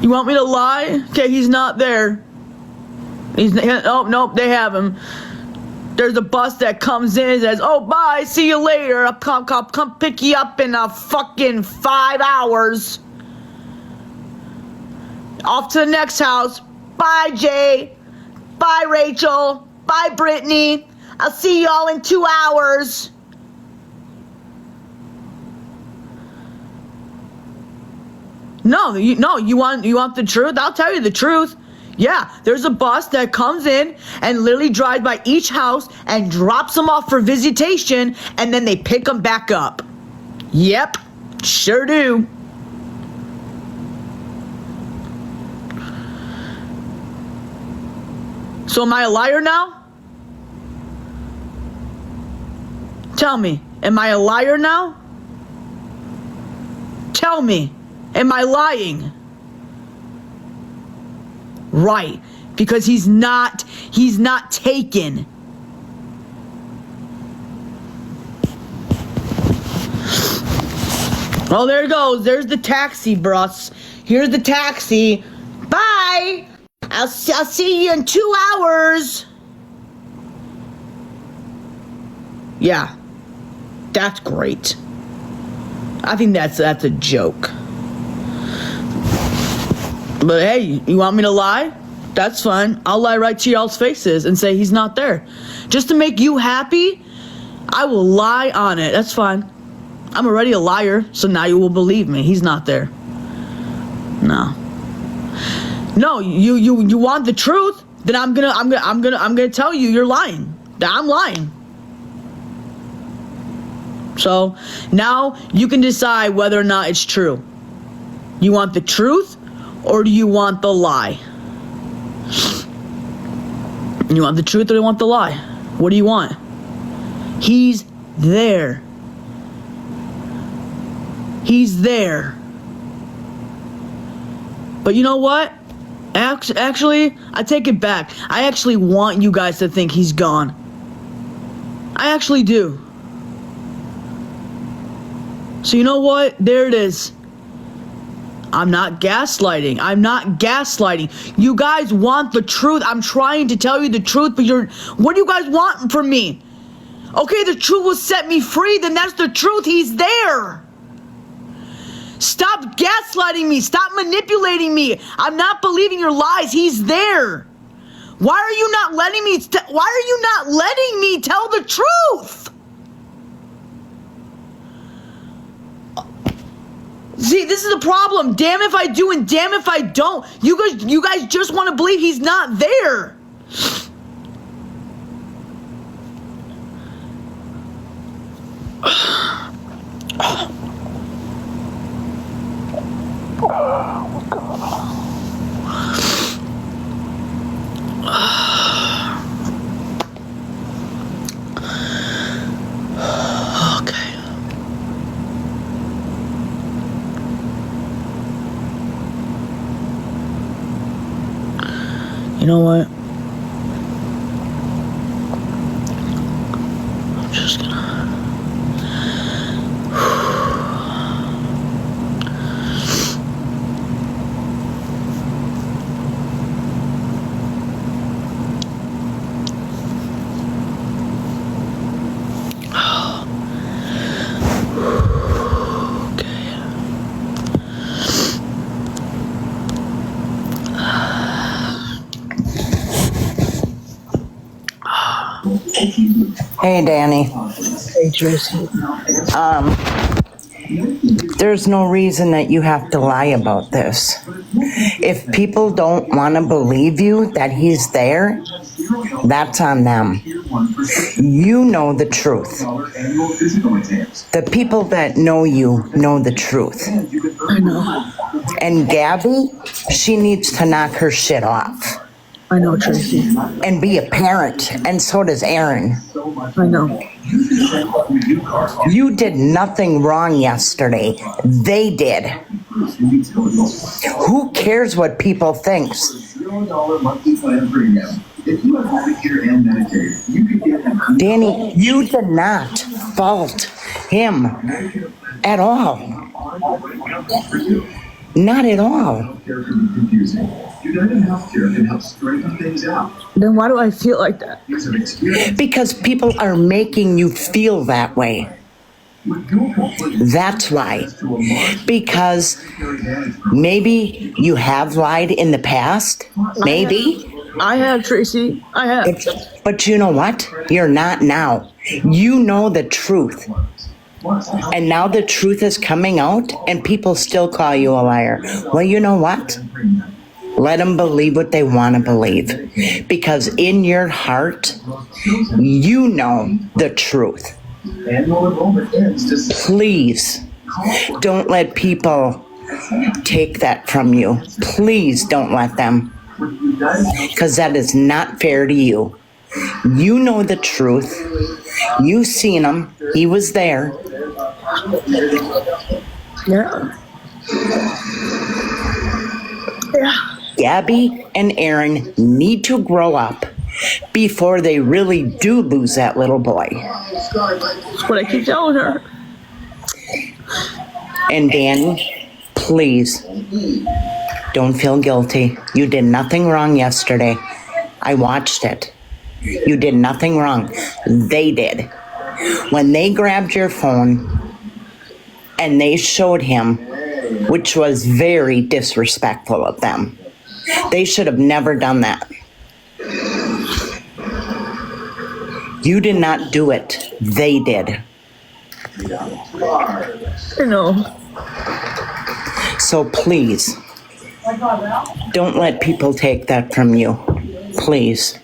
You want me to lie? Okay, he's not there. Oh, nope, they have him. There's a bus that comes in and says, oh, bye, see you later. I'll come pick you up in a fucking 5 hours. Off to the next house. Bye, Jay. Bye, Rachel. Bye, Brittany. I'll see y'all in 2 hours. No, you want the truth? I'll tell you the truth. Yeah, there's a bus that comes in and literally drives by each house and drops them off for visitation, and then they pick them back up. Yep, sure do. So am I a liar now? Tell me, am I a liar now? Tell me, am I lying? Right, because he's not taken. Oh, there it goes. There's the taxi, brus. Here's the taxi. Bye. I'll see you in 2 hours. Yeah, that's great. I think that's a joke. But hey, you want me to lie? That's fine. I'll lie right to y'all's faces and say he's not there. Just to make you happy, I will lie on it. That's fine. I'm already a liar, so now you will believe me. He's not there. No. No, you want the truth? Then I'm gonna tell you you're lying. That I'm lying. So now you can decide whether or not it's true. You want the truth, or do you want the lie? You want the truth, or do you want the lie? What do you want? He's there. He's there. But you know what? Actually, I take it back. I actually want you guys to think he's gone. I actually do. So you know what? There it is. I'm not gaslighting. I'm not gaslighting. You guys want the truth. I'm trying to tell you the truth, but what do you guys want from me? Okay, the truth will set me free, then that's the truth. He's there. Stop gaslighting me. Stop manipulating me. I'm not believing your lies. He's there. Why are you not letting me tell the truth? See, this is the problem. Damn if I do and damn if I don't. You guys just want to believe he's not there. Okay. You know what? I'm just gonna... Hey, Dani. Hey, Tracy. There's no reason that you have to lie about this. If people don't want to believe you that he's there, that's on them. You know the truth. The people that know you know the truth. I know. And Gabby, she needs to knock her shit off. I know, Tracy. And be a parent, and so does Aaron. I know. You did nothing wrong yesterday. They did. Who cares what people think? Dani, you did not fault him at all. Not at all. Then why do I feel like that? Because people are making you feel that way. That's why. Because maybe you have lied in the past. Maybe. I have, Tracy. I have. But you know what? You're not now. You know the truth. And now the truth is coming out and people still call you a liar. Well, you know what? Let them believe what they want to believe. Because in your heart, you know the truth. Please don't let people take that from you. Please don't let them. Because that is not fair to you. You know the truth. You seen him. He was there. Yeah. Yeah. Gabby and Aaron need to grow up before they really do lose that little boy. That's what I keep telling her. And Danny, please, don't feel guilty. You did nothing wrong yesterday. I watched it. You did nothing wrong. They did. When they grabbed your phone and they showed him, which was very disrespectful of them, they should have never done that. You did not do it. They did. I know. So please, don't let people take that from you. Please.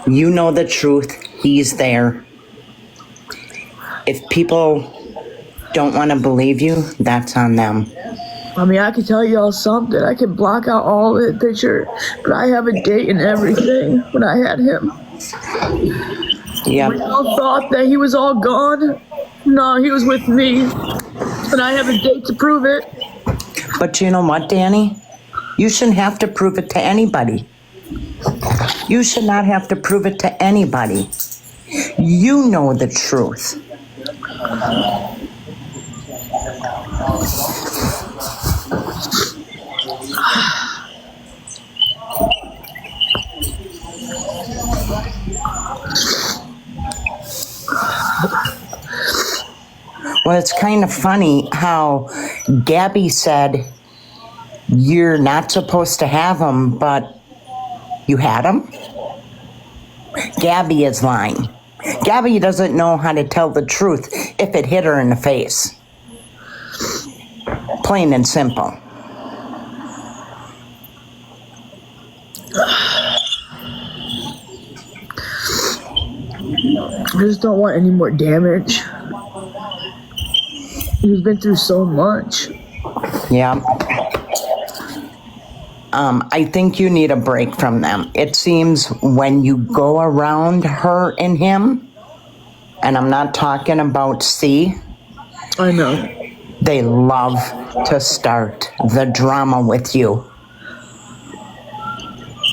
You know the truth. He's there. If people don't want to believe you, that's on them. I mean, I could tell y'all something. I can block out all the picture, but I have a date and everything when I had him. Yep. We all thought that he was all gone. No, he was with me. And I have a date to prove it. But you know what, Danny? You shouldn't have to prove it to anybody. You should not have to prove it to anybody. You know the truth. Well, it's kind of funny how Gabby said you're not supposed to have them, but you had them. Gabby is lying. Gabby doesn't know how to tell the truth if it hit her in the face. Plain and simple. I just don't want any more damage. He's been through so much. Yeah. I think you need a break from them. It seems when you go around her and him, and I'm not talking about C, I know. they love to start the drama with you.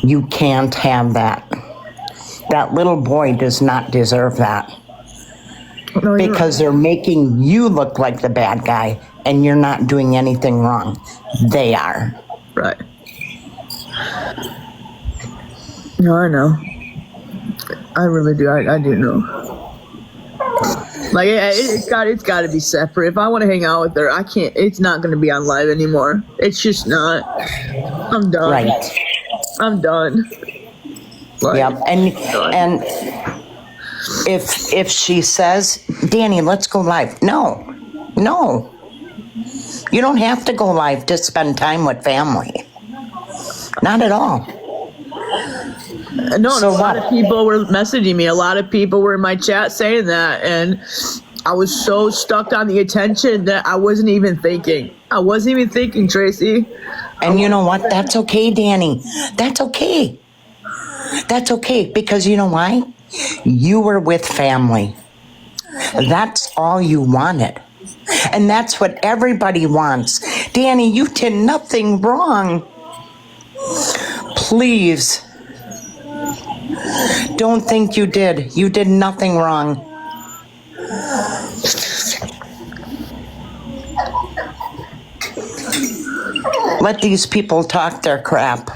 You can't have that. That little boy does not deserve that. No, Because they're making you look like the bad guy, and you're not doing anything wrong. They are. right. No, I know. I really do. I do know. Like it's got to be separate. If I want to hang out with her, I can't. It's not going to be on live anymore. It's just not. I'm done. Right. I'm done. Like, Yep. And if she says, Danny, let's go live. No. You don't have to go live to spend time with family. Not at all. No, So a lot what? of people were messaging me. A lot of people were in my chat saying that, and I was so stuck on the attention that I wasn't even thinking. Tracy. And you know what? That's okay, Danny. That's okay. That's okay, because you know why? You were with family. That's all you wanted. And that's what everybody wants. Danny, you did nothing wrong. Please. Don't think you did. You did nothing wrong. Let these people talk their crap.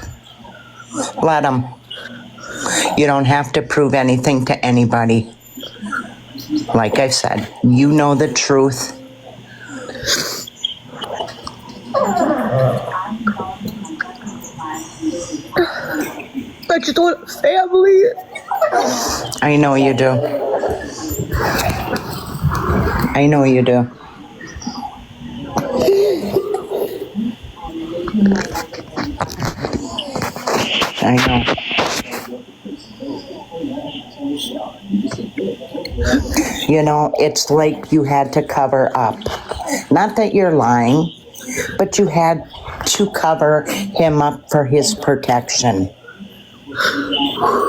Let them. You don't have to prove anything to anybody. Like I said, you know the truth. I just want family. I know you do. I know you do. I know. You know, it's like you had to cover up. Not that you're lying, but you had to cover him up for his protection.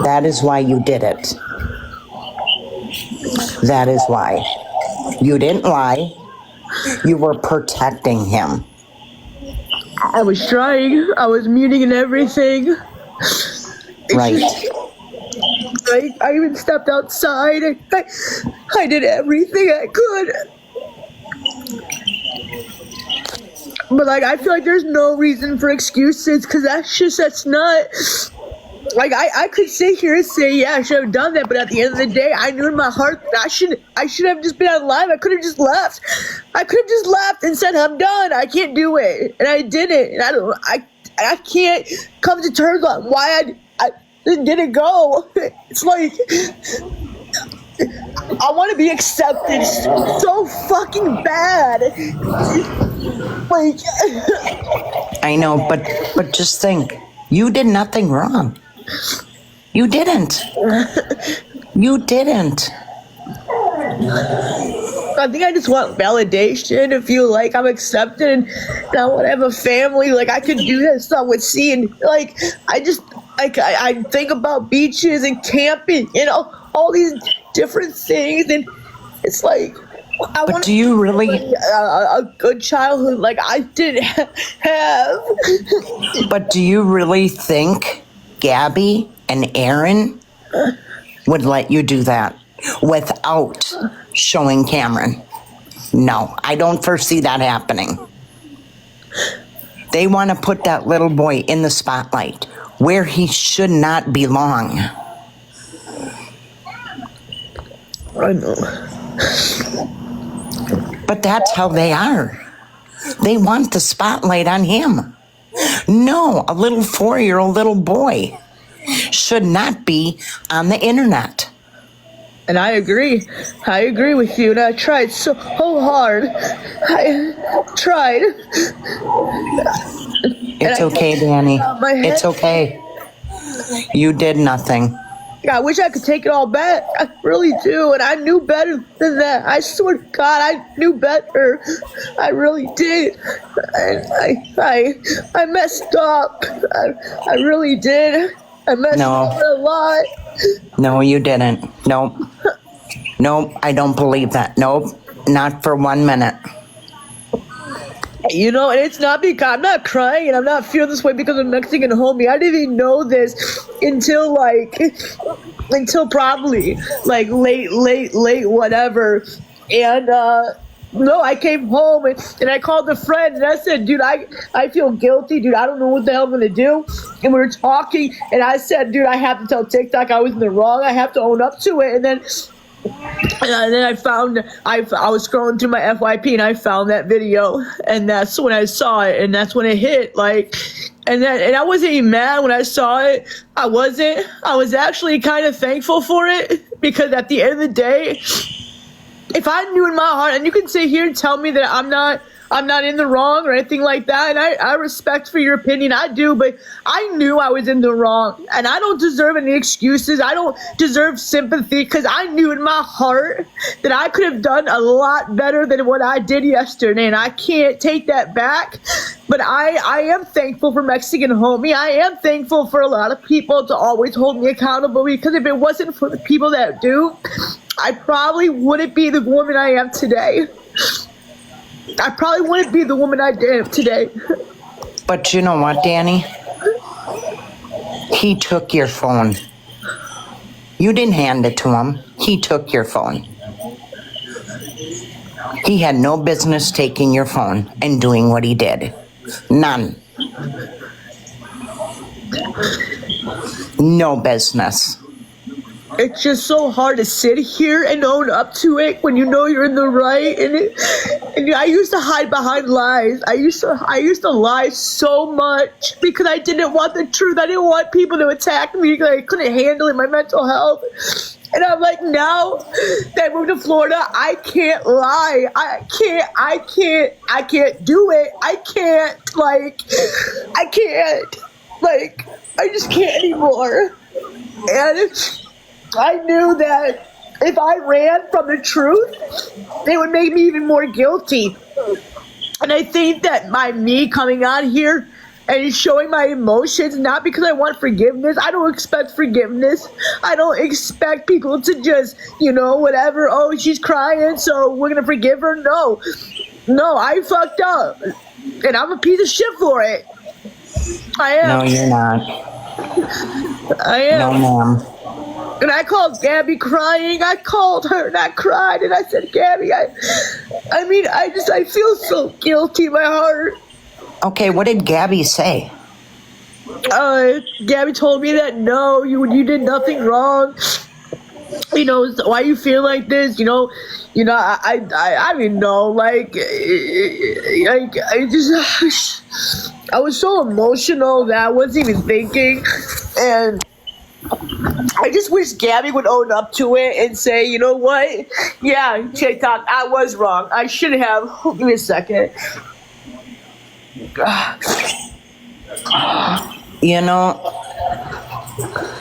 That is why you did it. That is why. You didn't lie. You were protecting him. I was trying. I was muting and everything. Right. I even stepped outside. I did everything I could. But like, I feel like there's no reason for excuses, because that's not. Like, I could sit here and say, yeah, I should have done that, but at the end of the day, I knew in my heart that I should have just been on live. I could have just left. I could have just left and said, I'm done. I can't do it. And I didn't. And I can't come to terms on why I didn't go. It's like, I want to be accepted so fucking bad. Like, I know, but just think, you did nothing wrong. You didn't. You didn't. I think I just want validation to feel like I'm accepted, and I want to have a family. Like, I could do that stuff with seeing, like, I think about beaches and camping, you know, all these different things, and it's like, I want do you really a good childhood like I didn't have. But do you really think Gabby and Aaron would let you do that without showing Cameron? No, I don't foresee that happening. They want to put that little boy in the spotlight where he should not belong. I know. But that's how they are. They want the spotlight on him. No, a little 4-year-old little boy should not be on the internet. And I agree. I agree with you. And I tried so hard. I tried. It's okay, Dani. It's okay. You did nothing. I wish I could take it all back. I really do. And I knew better than that. I swear to God, I knew better. I really did. I messed up. I really did. I messed up a lot. No, you didn't. Nope. Nope, I don't believe that. Nope, not for 1 minute. You know, and it's not because I'm not crying and I'm not feeling this way because of Mexican homie. I didn't even know this until probably like late whatever. And no, I came home and I called a friend and I said, dude, I feel guilty, dude. I don't know what the hell I'm gonna do. And we were talking and I said, dude, I have to tell TikTok I was in the wrong. I have to own up to it. And then I found, I was scrolling through my FYP and I found that video, and that's when I saw it, and that's when it hit, like, and I wasn't even mad when I saw it. I wasn't. I was actually kind of thankful for it, because at the end of the day, if I knew in my heart, and you can sit here and tell me that I'm not in the wrong or anything like that, and I respect for your opinion, I do, but I knew I was in the wrong, and I don't deserve any excuses. I don't deserve sympathy, because I knew in my heart that I could have done a lot better than what I did yesterday, and I can't take that back. But I am thankful for Mexican homie. I am thankful for a lot of people to always hold me accountable, because if it wasn't for the people that do, I probably wouldn't be the woman I am today. I probably wouldn't be the woman I am today. But you know what, Dani? He took your phone. You didn't hand it to him. He took your phone. He had no business taking your phone and doing what he did. None. No business. It's just so hard to sit here and own up to it when you know you're in the right. And I used to hide behind lies. I used to lie so much because I didn't want the truth. I didn't want people to attack me because I couldn't handle it, my mental health. And I'm like, now that I moved to Florida, I can't lie. I can't do it. I just can't anymore. And I knew that if I ran from the truth, it would make me even more guilty. And I think that me coming on here and showing my emotions, not because I want forgiveness. I don't expect forgiveness. I don't expect people to just, whatever. Oh, she's crying, so we're going to forgive her. No, I fucked up. And I'm a piece of shit for it. I am. No, you're not. I am. No, ma'am. And I called Gabby crying. I called her and I cried and I said, Gabby, I feel so guilty in my heart. Okay, what did Gabby say? Gabby told me that no, you did nothing wrong. You know, why you feel like this? I didn't know. I was so emotional that I wasn't even thinking, and I just wish Gabby would own up to it and say, you know what? Yeah, TikTok, I was wrong. I should have. Give me a second. You know,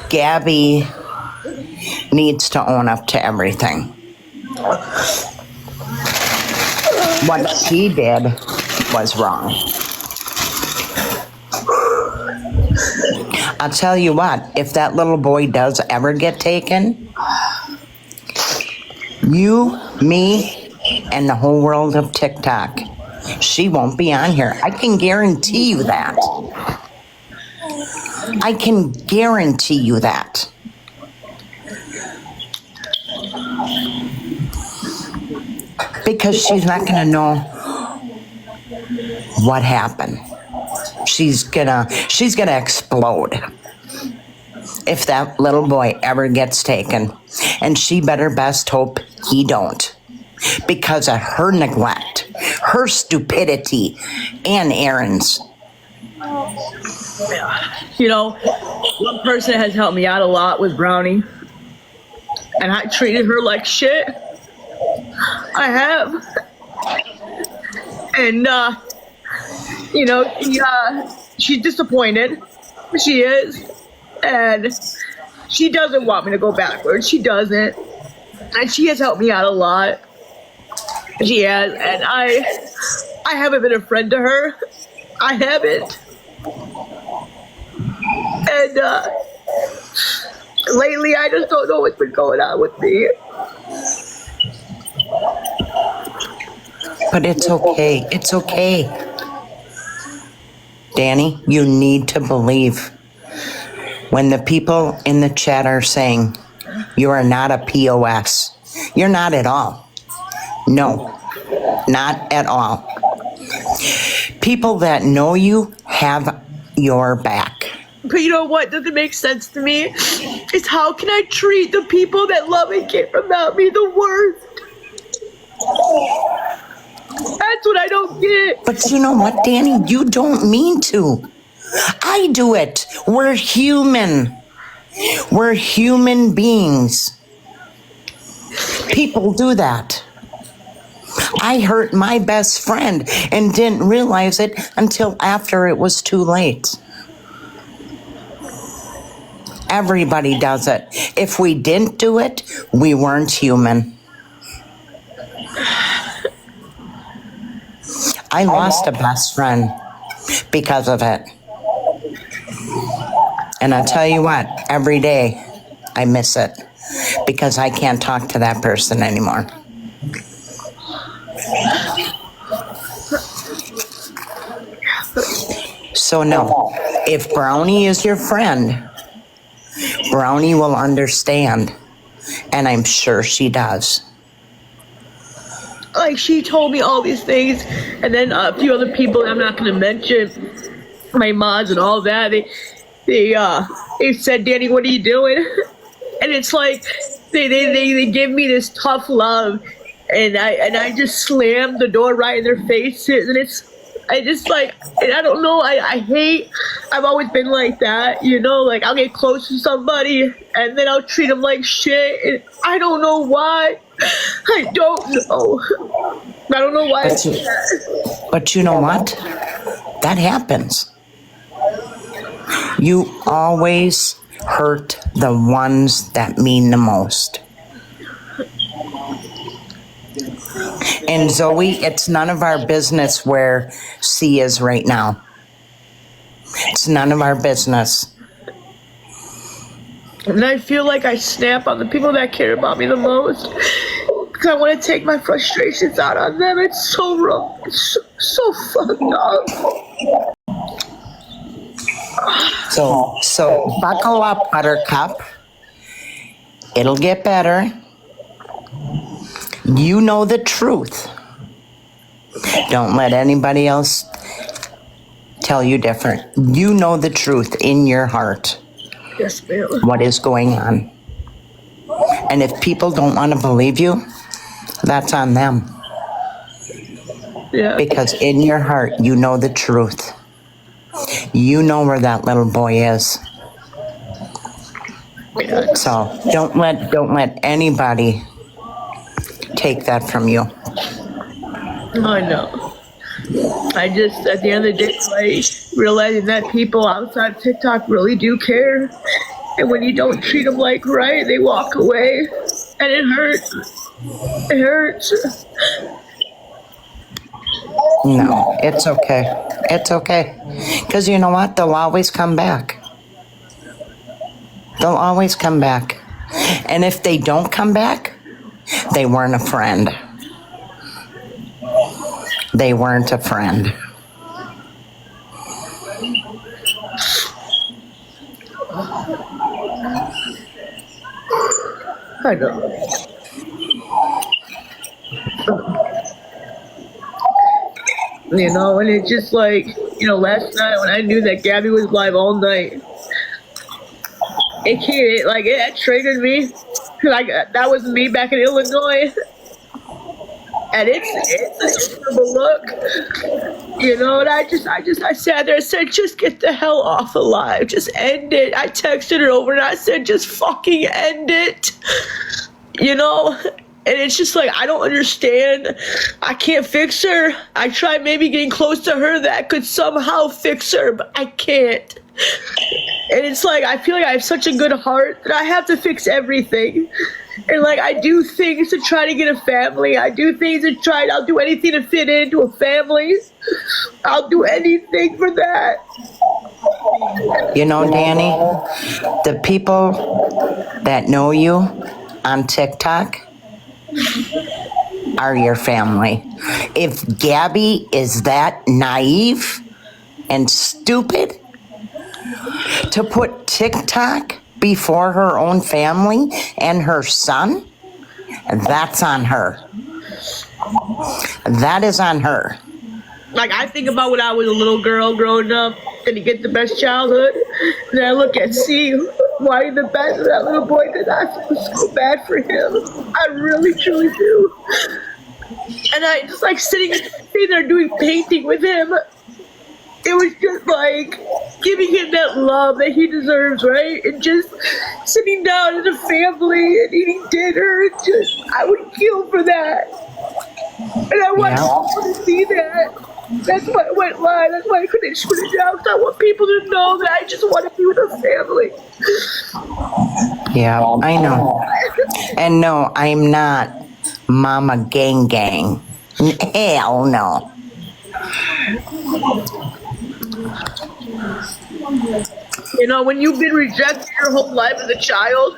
Gabby needs to own up to everything. What she did was wrong. I'll tell you what, if that little boy does ever get taken, you, me, and the whole world of TikTok, she won't be on here. I can guarantee you that. I can guarantee you that. Because she's not going to know what happened. She's gonna explode if that little boy ever gets taken. And she better best hope he don't. Because of her neglect, her stupidity, and Aaron's. You know, one person has helped me out a lot with Brownie, and I treated her like shit. I have. And, she's disappointed. She is. And she doesn't want me to go backwards. She doesn't. And she has helped me out a lot. She has. And I haven't been a friend to her. I haven't. And, lately I just don't know what's been going on with me. But it's okay. It's okay. Dani, you need to believe when the people in the chat are saying you are not a POS. You're not at all. No, not at all. People that know you have your back. But you know what doesn't make sense to me? Is how can I treat the people that love and care about me the worst? That's what I don't get. But you know what, Dani? You don't mean to. I do it. We're human. We're human beings. People do that. I hurt my best friend and didn't realize it until after it was too late. Everybody does it. If we didn't do it, we weren't human. I lost a best friend because of it. And I'll tell you what, every day I miss it because I can't talk to that person anymore. So no, if Brownie is your friend, Brownie will understand, and I'm sure she does. Like, she told me all these things, and then a few other people I'm not going to mention, my mods and all that, they said, Dani, what are you doing? And it's like, they give me this tough love, and I just slammed the door right in their faces, and I don't know, I've always been like that, you know, like, I'll get close to somebody, and then I'll treat them like shit, and I don't know why. I don't know. I don't know why. But you know what? That happens. You always hurt the ones that mean the most. And Zoe, it's none of our business where C is right now. It's none of our business. And I feel like I snap on the people that care about me the most. Because I want to take my frustrations out on them. It's so wrong. It's so fucked up. So buckle up, Buttercup. It'll get better. You know the truth. Don't let anybody else tell you different. You know the truth in your heart. Yes, ma'am. What is going on. And if people don't want to believe you, that's on them. Yeah. Because in your heart, you know the truth. You know where that little boy is. So don't let anybody take that from you. I know. I just, at the end of the day, like, realizing that people outside TikTok really do care. And when you don't treat them like right, they walk away. And it hurts. It hurts. No, it's okay. It's okay. Because you know what? They'll always come back. They'll always come back. And if they don't come back, they weren't a friend. They weren't a friend. I know. You know, and it's just like, you know, last night when I knew that Gabby was live all night, it triggered me. Like, that was me back in Illinois. And it's a horrible look. You know, and I sat there and said, just get the hell off of live. Just end it. I texted her over and I said, just fucking end it. You know? And it's just like, I don't understand. I can't fix her. I tried maybe getting close to her that could somehow fix her, but I can't. And it's like, I feel like I have such a good heart that I have to fix everything. And like, I do things to try to get a family. I'll do anything to fit into a family. I'll do anything for that. You know, Dani, the people that know you on TikTok are your family. If Gabby is that naive and stupid to put TikTok before her own family and her son, that's on her. That is on her. Like, I think about when I was a little girl growing up, didn't get the best childhood. And then I look at why the best of that little boy, because I feel so bad for him. I really, truly do. And I just like sitting there doing painting with him. It was just like giving him that love that he deserves, right? And just sitting down as a family and eating dinner. I would kill for that. And I want people to see that. That's why I went live. That's why I couldn't shoot it down. Because I want people to know that I just want to be with a family. Yeah, I know. And no, I'm not Mama Gang Gang. Hell no. You know, when you've been rejected your whole life as a child,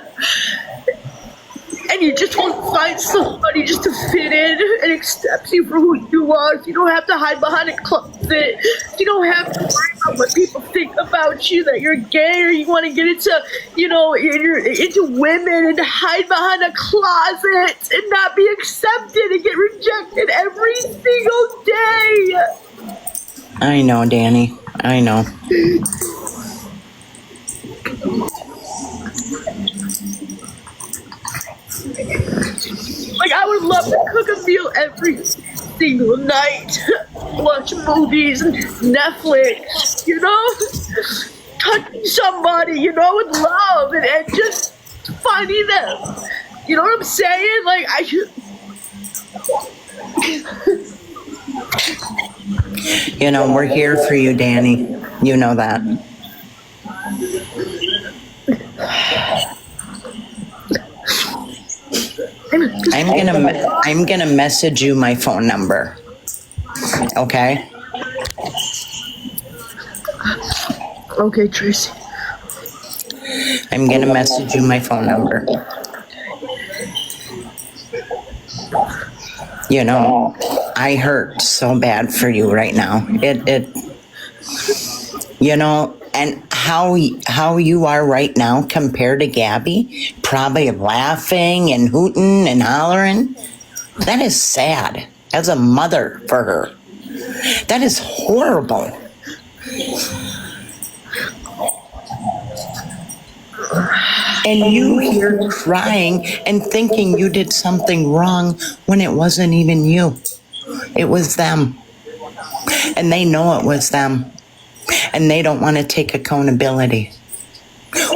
and you just want to find somebody just to fit in and accept you for who you are. So you don't have to hide behind a closet. You don't have to worry about what people think about you, that you're gay or you want to get into, you know, you're into women and hide behind a closet and not be accepted and get rejected every single day. I know, Dani. I know. Like, I would love to cook a meal every single night. Watch movies, Netflix, you know? Touching somebody, you know, with love and just finding them. You know what I'm saying? Like, You know, we're here for you, Dani. You know that. I'm gonna message you my phone number. Okay? Okay, Tracy. I'm gonna message you my phone number. You know, I hurt so bad for you right now. You know, and how you are right now compared to Gabby, probably laughing and hooting and hollering, that is sad as a mother for her. That is horrible. And you here crying and thinking you did something wrong when it wasn't even you. It was them. And they know it was them. And they don't want to take accountability,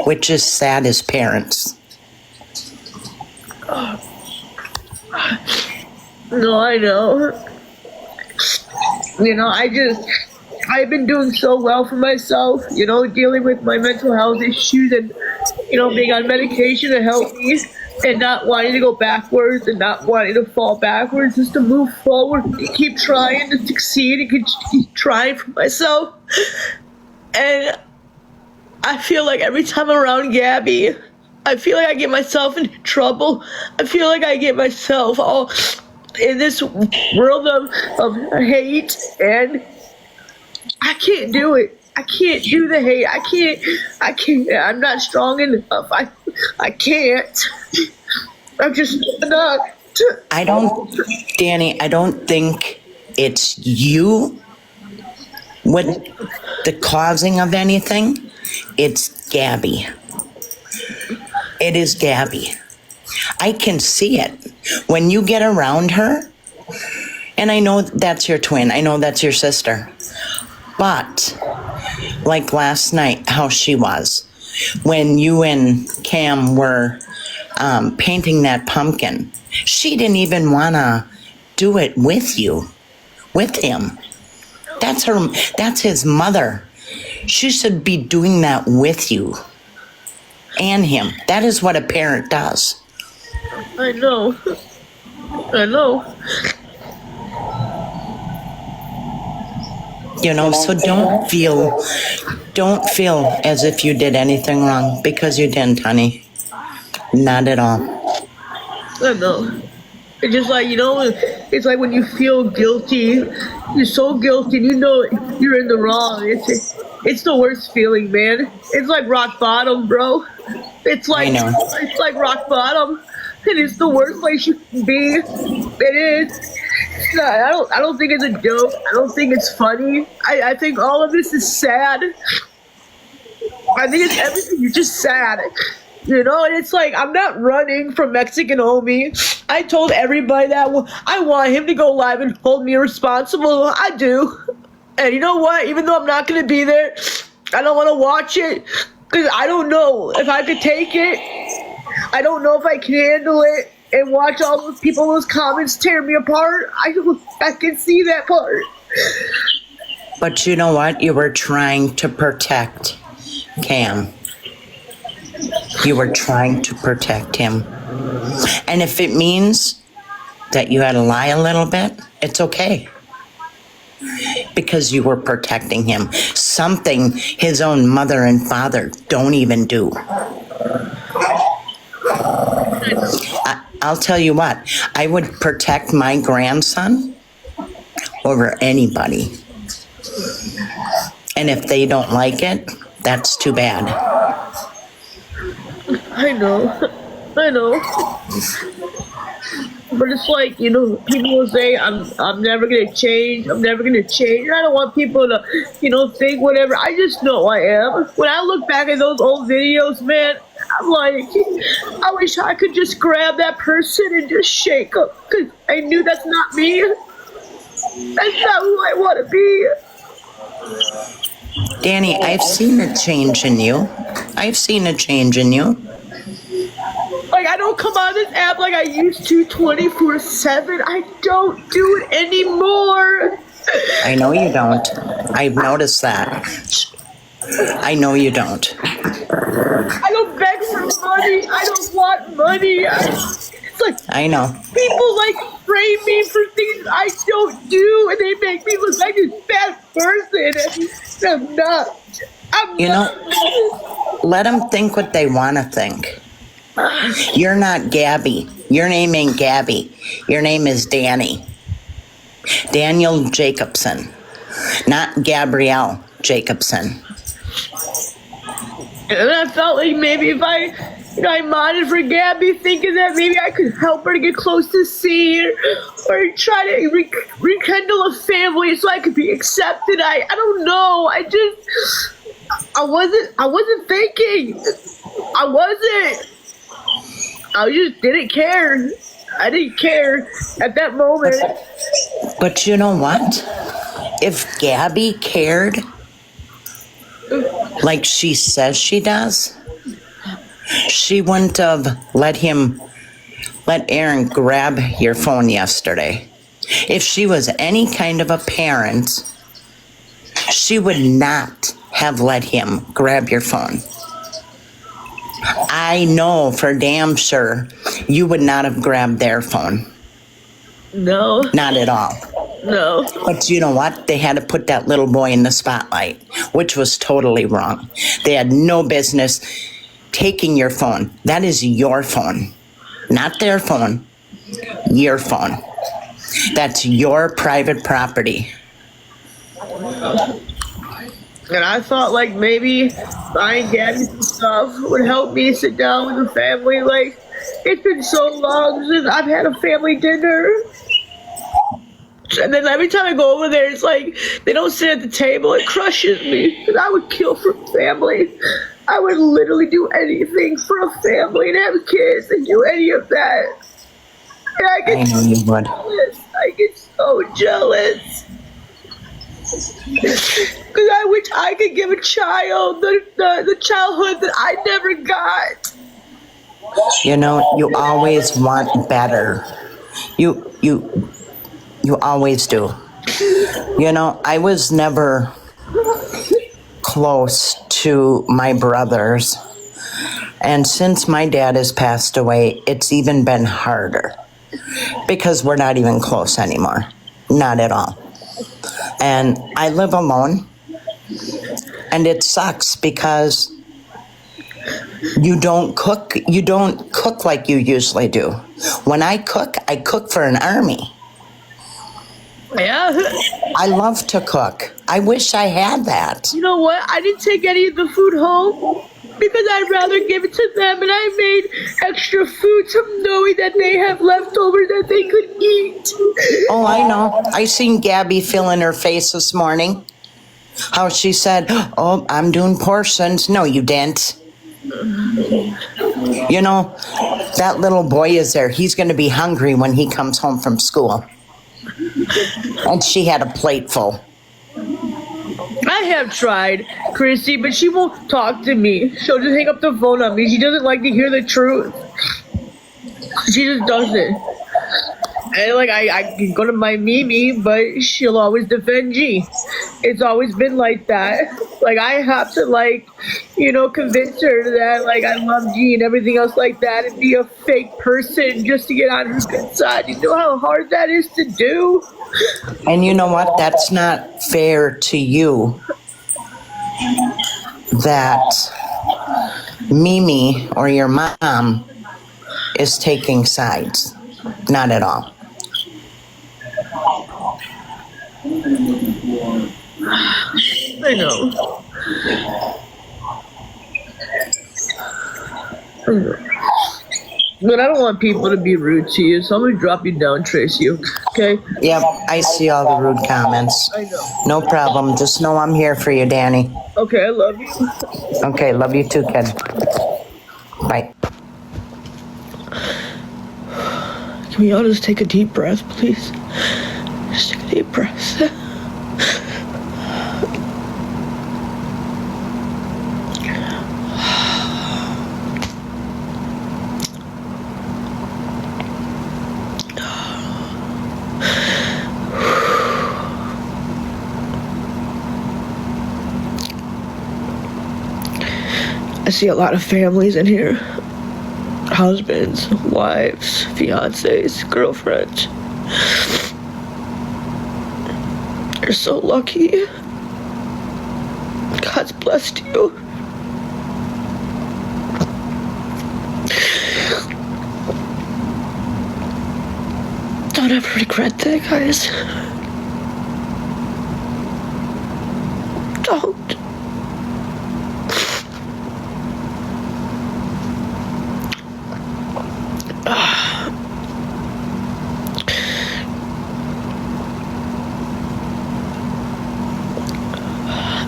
which is sad as parents. No, I know. You know, I've been doing so well for myself, you know, dealing with my mental health issues and, you know, being on medication to help me and not wanting to go backwards and not wanting to fall backwards, just to move forward, to keep trying to succeed and keep trying for myself. And I feel like every time I'm around Gabby, I feel like I get myself in trouble. I feel like I get myself all in this world of hate, and I can't do it. I can't do the hate. I can't. I'm not strong enough. I can't. I'm just not. Dani, I don't think it's you with the causing of anything. It's Gabby. It is Gabby. I can see it. When you get around her, and I know that's your twin, I know that's your sister, but like last night, how she was, when you and Cam were painting that pumpkin, she didn't even want to do it with you, with him. That's his mother. She should be doing that with you and him. That is what a parent does. I know. I know. You know, so don't feel as if you did anything wrong, because you didn't, honey. Not at all. I know. It's just like, you know, it's like when you feel guilty, you're so guilty, and you know you're in the wrong. It's the worst feeling, man. It's like rock bottom, bro. It's like rock bottom, and it's the worst place you can be. It is. No, I don't think it's a joke. I don't think it's funny. I think all of this is sad. I think it's everything. You're just sad. You know, and it's like, I'm not running from Mexican homie. I told everybody that I want him to go live and hold me responsible. I do. And you know what? Even though I'm not going to be there, I don't want to watch it, because I don't know if I could take it. I don't know if I can handle it and watch all those people, those comments tear me apart. I can see that part. But you know what? You were trying to protect Cam. You were trying to protect him. And if it means that you had to lie a little bit, it's okay. Because you were protecting him. Something his own mother and father don't even do. I'll tell you what, I would protect my grandson over anybody. And if they don't like it, that's too bad. I know. But it's like, you know, people will say, I'm never gonna change. I'm never gonna change. I don't want people to, you know, think whatever. I just know I am. When I look back at those old videos, man, I'm like, I wish I could just grab that person and just shake them, because I knew that's not me. That's not who I want to be. Dani, I've seen a change in you. Like, I don't come on this app like I used to 24/7. I don't do it anymore. I know you don't. I've noticed that. I know you don't. I don't beg for money. I don't want money. It's like, I know. people like frame me for things I don't do, and they make me look like a bad person. And I'm not. You know, let them think what they want to think. You're not Gabby. Your name ain't Gabby. Your name is Dani. Daniel Jacobson, not Gabrielle Jacobson. And I felt like maybe if I I modded for Gabby, thinking that maybe I could help her to get close to C, or try to rekindle a family so I could be accepted. I don't know. I wasn't thinking. I just didn't care. I didn't care at that moment. But you know what? If Gabby cared, like she says she does, she wouldn't have let Aaron grab your phone yesterday. If she was any kind of a parent, she would not have let him grab your phone. I know for damn sure you would not have grabbed their phone. No. Not at all. No. But you know what? They had to put that little boy in the spotlight, which was totally wrong. They had no business taking your phone. That is your phone, not their phone, your phone. That's your private property. And I thought like maybe buying Gabby some stuff would help me sit down with the family. Like, it's been so long since I've had a family dinner. And then every time I go over there, it's like they don't sit at the table. It crushes me because I would kill for family. I would literally do anything for a family and have kids and do any of that. And I get I know you would. jealous. I get so jealous. Because I wish I could give a child the childhood that I never got. You know, you always want better. You always do. You know, I was never close to my brothers. And since my dad has passed away, it's even been harder. Because we're not even close anymore. Not at all. And I live alone. And it sucks because you don't cook like you usually do. When I cook for an army. Yeah. I love to cook. I wish I had that. You know what? I didn't take any of the food home because I'd rather give it to them, and I made extra food knowing that they have leftovers that they could eat. Oh, I know. I seen Gabby filling her face this morning. How she said, "Oh, I'm doing portions." No, you didn't. You know, that little boy is there. He's going to be hungry when he comes home from school. And she had a plate full. I have tried, Chrissy, but she won't talk to me. She'll just hang up the phone on me. She doesn't like to hear the truth. She just doesn't. And like I can go to my Mimi, but she'll always defend G. It's always been like that. Like I have to convince her that like I love G and everything else like that, and be a fake person just to get on her good side. You know how hard that is to do? And you know what? That's not fair to you. That Mimi or your mom is taking sides. Not at all. I know. But I don't want people to be rude to you, so I'm gonna drop you down, Tracy. Okay? Yep, I see all the rude comments. I know. No problem. Just know I'm here for you, Dani. Okay, I love you. Okay, love you too, kid. Bye. Can we all just take a deep breath, please? Just take a deep breath. I see a lot of families in here. Husbands, wives, fiancés, girlfriends. You're so lucky. God's blessed you. Don't ever regret that, guys. Don't.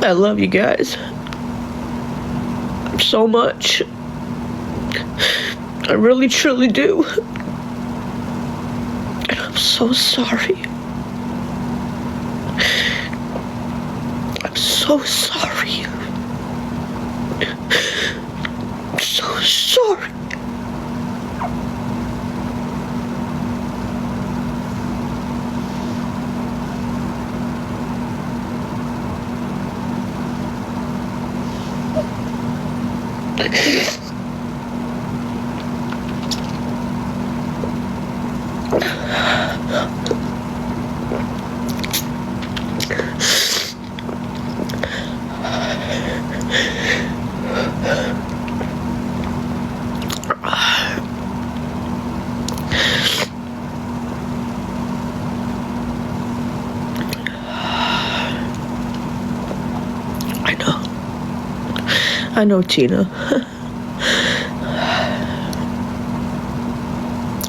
I love you guys so much. I really, truly do. And I'm so sorry. I'm so sorry. I'm so sorry. I know, Tina.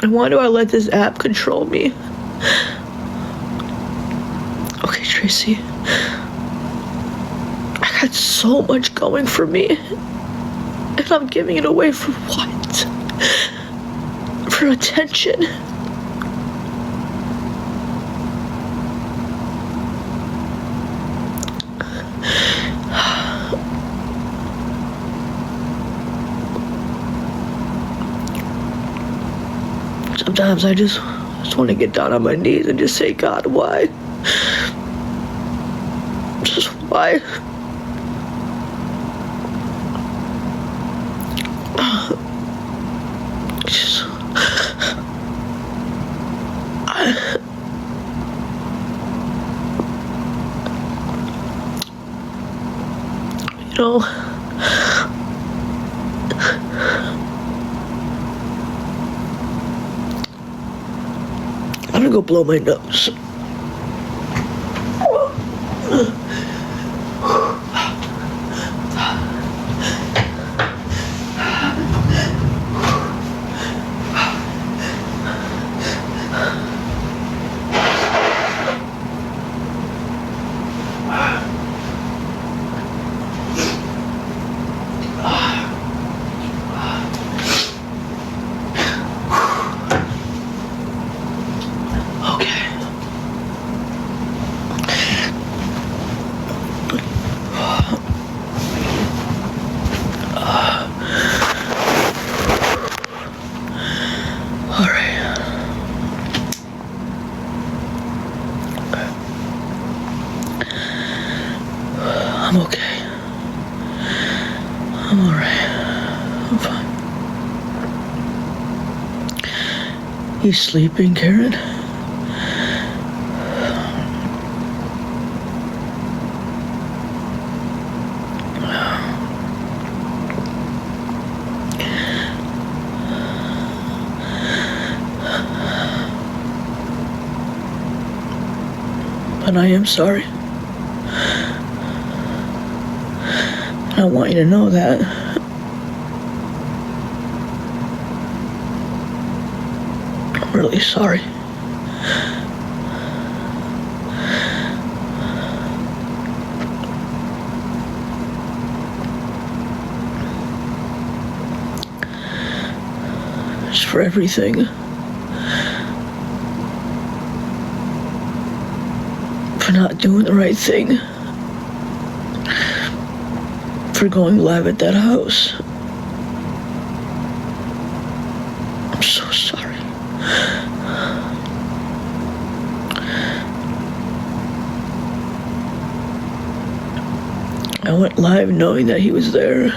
And why do I let this app control me? Okay, Tracy. I got so much going for me. And I'm giving it away for what? For attention. Sometimes I just want to get down on my knees and just say, God, why? Just why? Just, you know, I'm gonna go blow my nose. I'm okay. I'm alright. I'm fine. You sleeping, Karen? But I am sorry. I want you to know that. I'm really sorry. Just for everything. For not doing the right thing. For going live at that house. I'm so sorry. I went live knowing that he was there.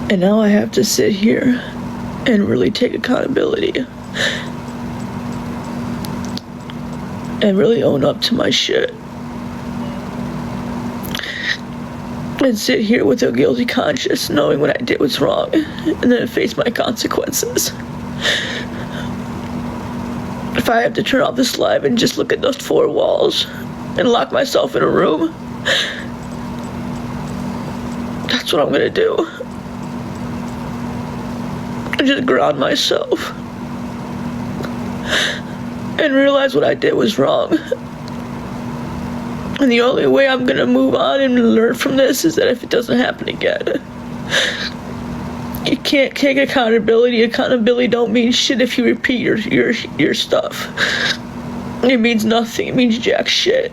And now I have to sit here and really take accountability. And really own up to my shit. And sit here with a guilty conscience, knowing what I did was wrong, and then face my consequences. If I have to turn off this live and just look at those 4 walls and lock myself in a room, that's what I'm gonna do. I just ground myself and realize what I did was wrong. And the only way I'm gonna move on and learn from this is that if it doesn't happen again. You can't take accountability. Accountability don't mean shit if you repeat your stuff. It means nothing. It means jack shit.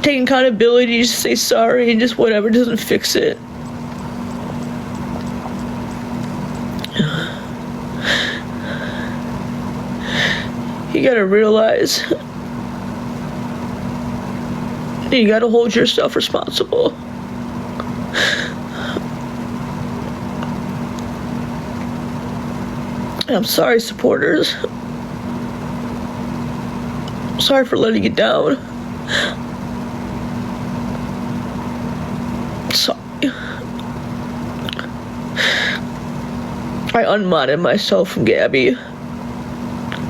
Taking accountability, just say sorry and just whatever doesn't fix it. You gotta realize you gotta hold yourself responsible. I'm sorry, supporters. Sorry for letting you down. Sorry. I unmodded myself from Gabby.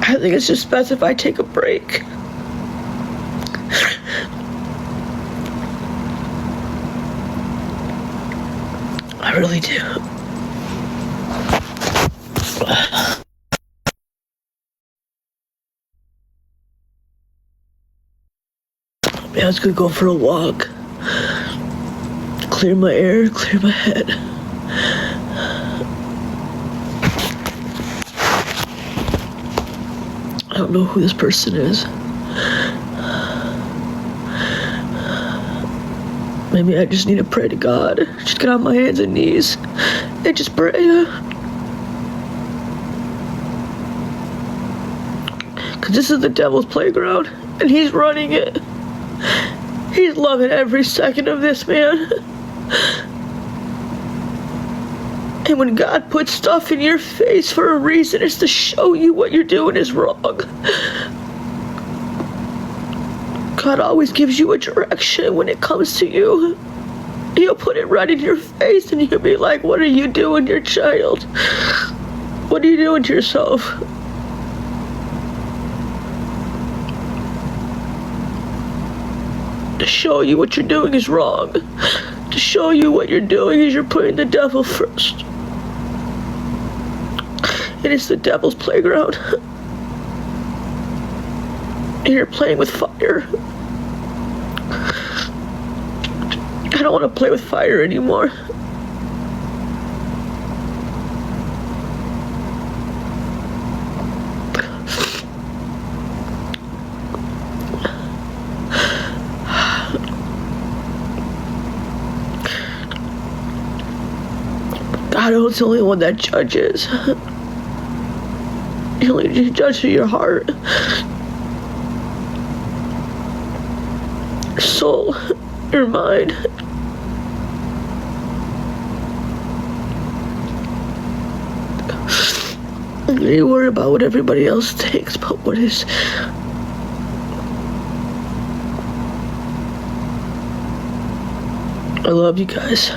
I think it's just best if I take a break. I really do. Yeah, I was gonna go for a walk. Clear my air, clear my head. I don't know who this person is. Maybe I just need to pray to God. Just get on my hands and knees and just pray. Because this is the devil's playground and he's running it. He's loving every second of this, man. And when God puts stuff in your face for a reason, it's to show you what you're doing is wrong. God always gives you a direction when it comes to you. He'll put it right in your face and you'll be like, what are you doing, your child? What are you doing to yourself? To show you what you're doing is wrong. To show you what you're doing is you're putting the devil first. And it's the devil's playground. And you're playing with fire. I don't want to play with fire anymore. God is the only one that judges. He only judges your heart, your soul, your mind. You worry about what everybody else thinks, but what is... I love you guys.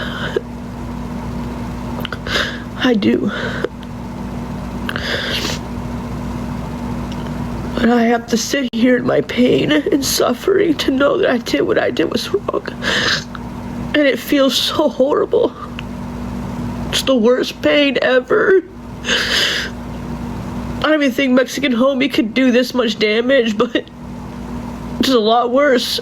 I do. But I have to sit here in my pain and suffering to know that I did what I did was wrong. And it feels so horrible. It's the worst pain ever. I don't even think Mexican Homie could do this much damage, but it's a lot worse.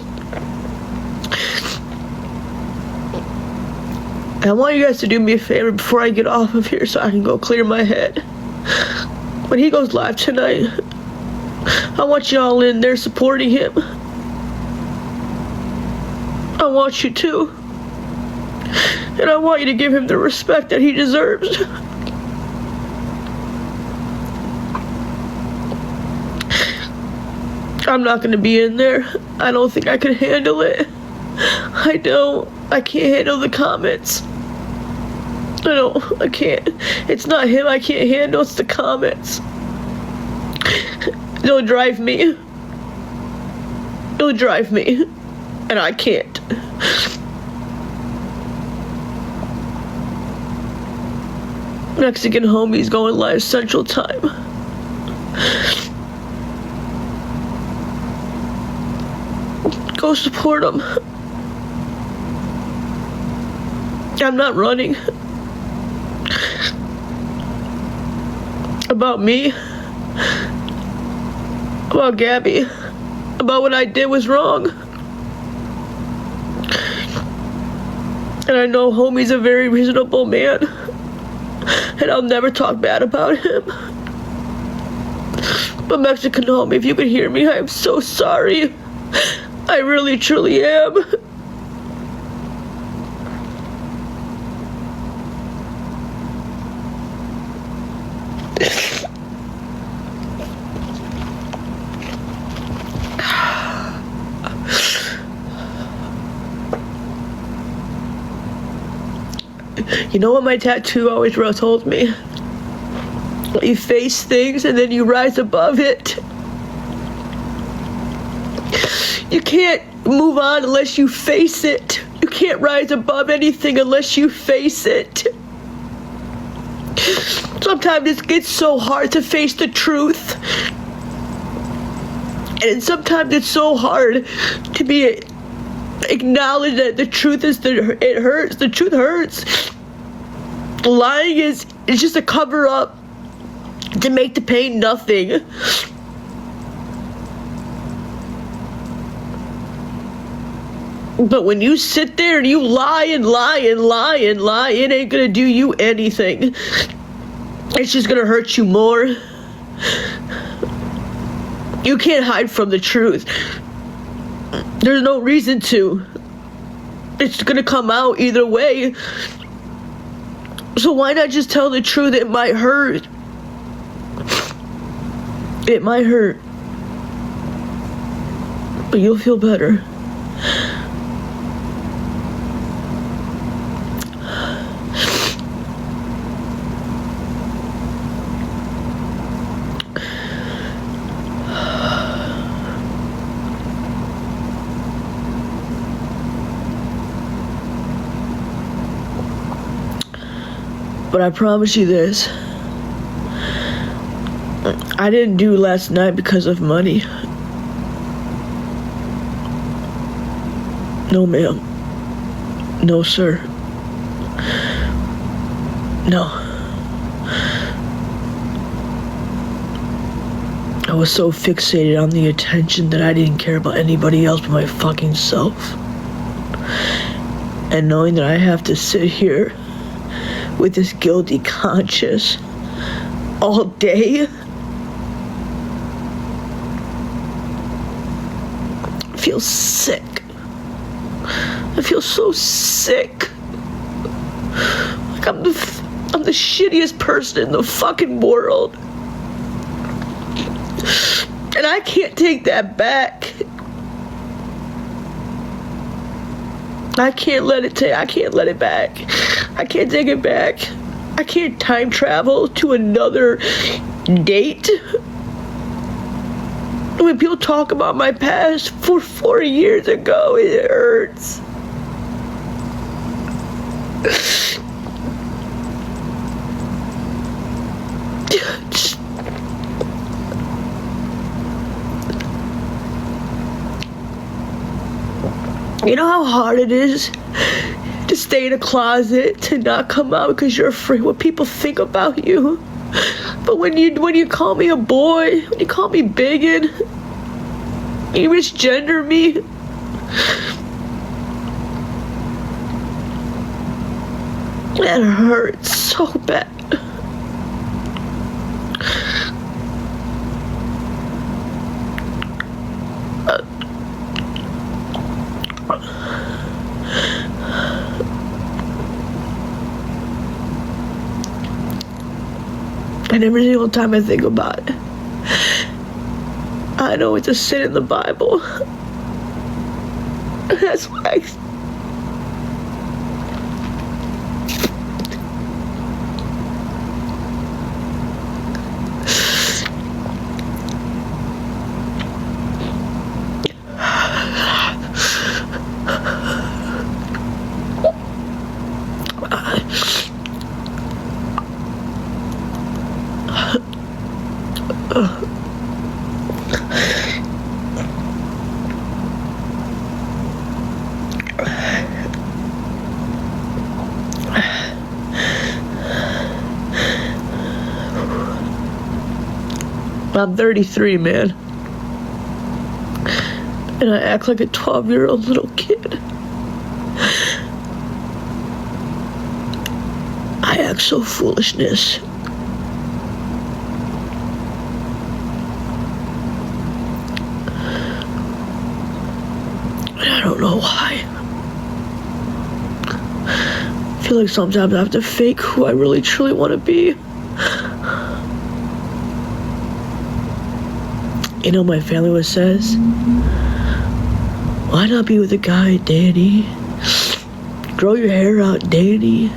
I want you guys to do me a favor before I get off of here so I can go clear my head. When he goes live tonight, I want y'all in there supporting him. I want you to. And I want you to give him the respect that he deserves. I'm not gonna be in there. I don't think I can handle it. I don't. I can't handle the comments. I can't. It's not him I can't handle, it's the comments. They'll drive me. It'll drive me. And I can't. Mexican Homie's going live Central Time. Go support him. I'm not running. About me. About Gabby. About what I did was wrong. And I know homie's a very reasonable man. And I'll never talk bad about him. But Mexican homie, if you could hear me, I am so sorry. I really, truly am. You know what my tattoo always told me? You face things and then you rise above it. You can't move on unless you face it. You can't rise above anything unless you face it. Sometimes it gets so hard to face the truth. And sometimes it's so hard to be acknowledged that the truth is it hurts. The truth hurts. Lying is just a cover up to make the pain nothing. But when you sit there and you lie and lie and lie and lie, it ain't gonna do you anything. It's just gonna hurt you more. You can't hide from the truth. There's no reason to. It's gonna come out either way. So why not just tell the truth? It might hurt. It might hurt. But you'll feel better. But I promise you this. I didn't do last night because of money. No, ma'am. No, sir. No. I was so fixated on the attention that I didn't care about anybody else but my fucking self. And knowing that I have to sit here with this guilty conscience all day, I feel sick. I feel so sick. Like I'm the shittiest person in the fucking world. And I can't take that back. I can't let it back. I can't take it back. I can't time travel to another date. When people talk about my past 4 years ago, it hurts. You know how hard it is to stay in a closet, to not come out because you're afraid what people think about you. But when you call me a boy, when you call me bigot, you misgender me, that hurts so bad. And every single time I think about it, I know it's a sin in the Bible. That's why I'm 33, man. And I act like a 12-year-old little kid. I act so foolishness. And I don't know why. I feel like sometimes I have to fake who I really truly want to be. You know, my family always says, why not be with a guy, Dani? Grow your hair out, Dani.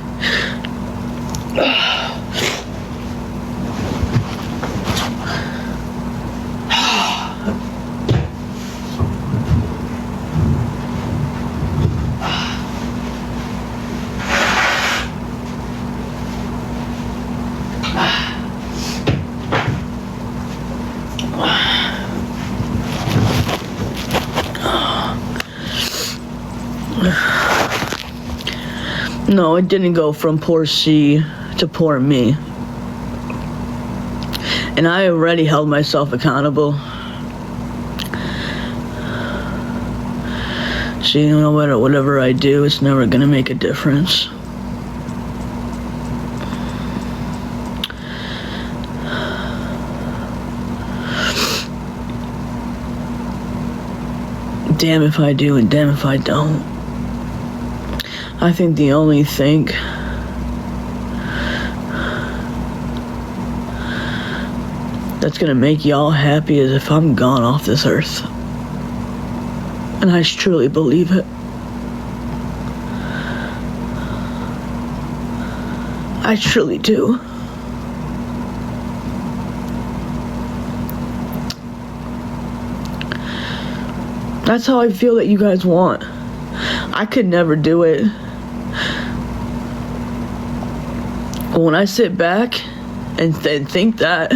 No, it didn't go from poor C to poor me. And I already held myself accountable. See, no matter whatever I do, it's never gonna make a difference. Damn if I do and damn if I don't. I think the only thing that's gonna make y'all happy is if I'm gone off this earth. And I truly believe it. I truly do. That's how I feel that you guys want. I could never do it. But when I sit back and think that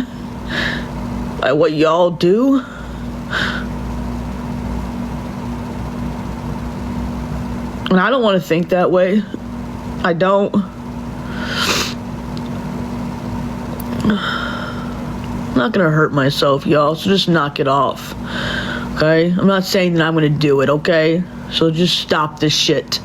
by what y'all do, and I don't want to think that way. I don't. I'm not gonna hurt myself, y'all, so just knock it off. Okay? I'm not saying that I'm gonna do it, okay? So just stop this shit.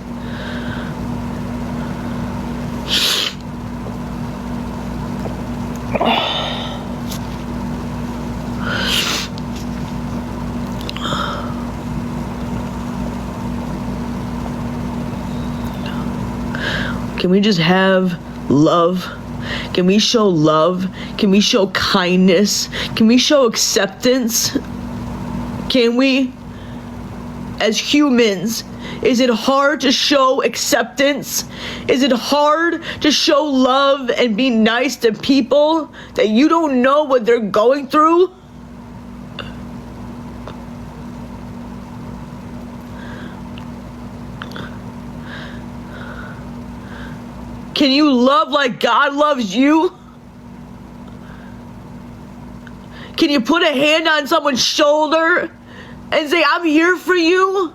Can we just have love? Can we show love? Can we show kindness? Can we show acceptance? Can we? As humans, is it hard to show acceptance? Is it hard to show love and be nice to people that you don't know what they're going through? Can you love like God loves you? Can you put a hand on someone's shoulder and say, I'm here for you?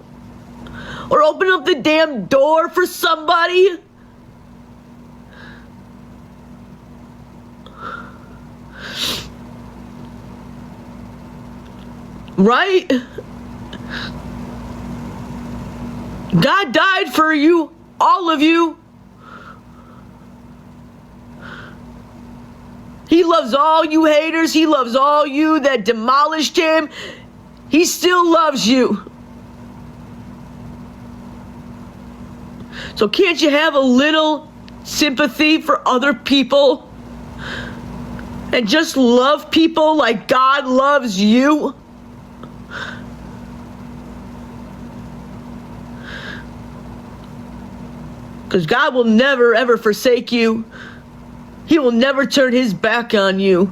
Or open up the damn door for somebody? Right? God died for you, all of you. He loves all you haters. He loves all you that demolished him. He still loves you. So can't you have a little sympathy for other people? And just love people like God loves you? Because God will never ever forsake you. He will never turn his back on you.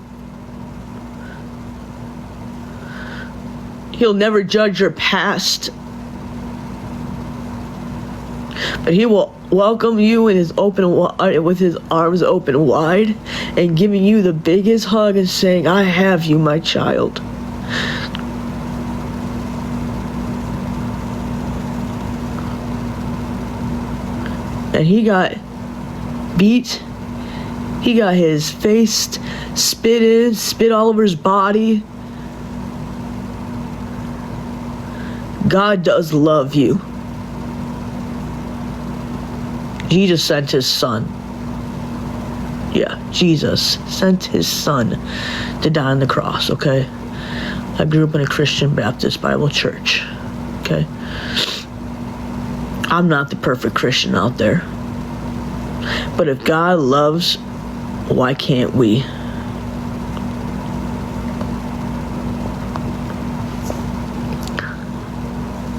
He'll never judge your past. But he will welcome you in his with his arms open wide and giving you the biggest hug and saying, I have you, my child. And he got beat. He got his face spit all over his body. God does love you. Jesus sent his son. Yeah, Jesus sent his son to die on the cross, okay? I grew up in a Christian Baptist Bible church, okay? I'm not the perfect Christian out there. But if God loves, why can't we?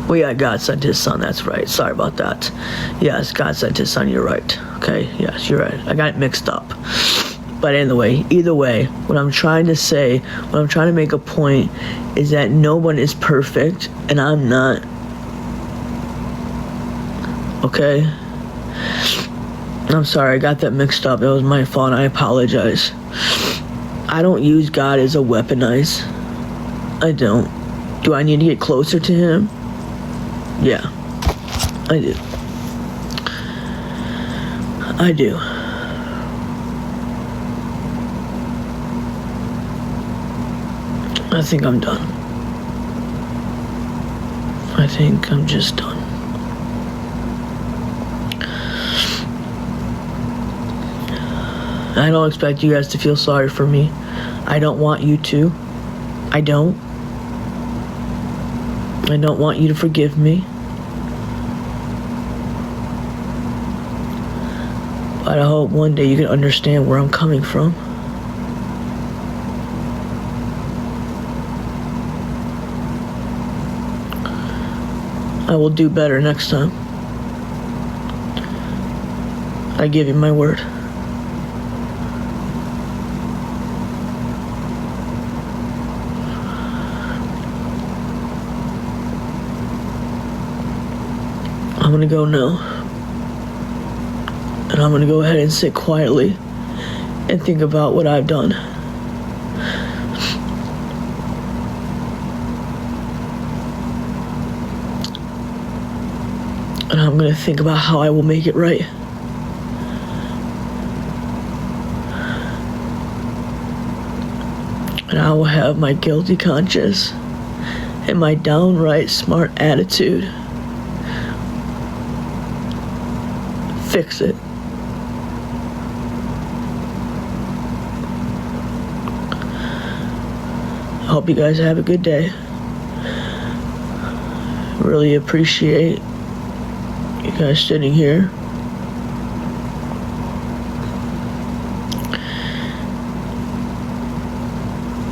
Well, yeah, God sent his son, that's right. Sorry about that. Yes, God sent his son, you're right. Okay, yes, you're right. I got it mixed up. But anyway, either way, what I'm trying to say, what I'm trying to make a point is that no one is perfect, and I'm not. Okay? I'm sorry, I got that mixed up. It was my fault, and I apologize. I don't use God as a weaponize. I don't. Do I need to get closer to him? Yeah, I do. I do. I think I'm done. I think I'm just done. I don't expect you guys to feel sorry for me. I don't want you to. I don't. I don't want you to forgive me. But I hope one day you can understand where I'm coming from. I will do better next time. I give you my word. I'm gonna go now. And I'm gonna go ahead and sit quietly and think about what I've done. And I'm gonna think about how I will make it right. And I will have my guilty conscience and my downright smart attitude fix it. I hope you guys have a good day. Really appreciate you guys sitting here.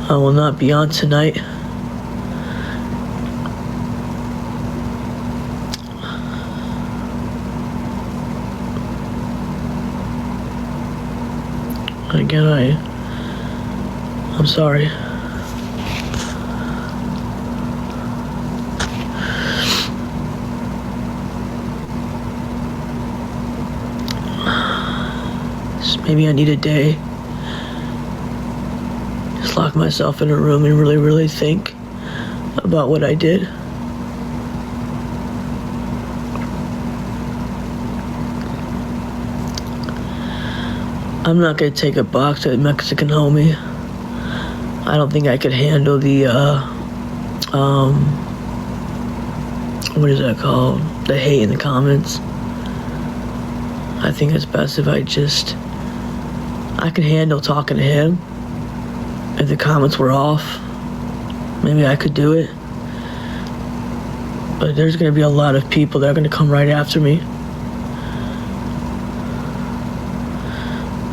I will not be on tonight. Again, I'm sorry. Maybe I need a day. Just lock myself in a room and really think about what I did. I'm not gonna take a box to a Mexican homie. I don't think I could handle the, what is that called? The hate in the comments. I think it's best if I could handle talking to him. If the comments were off, maybe I could do it. But there's gonna be a lot of people that are gonna come right after me.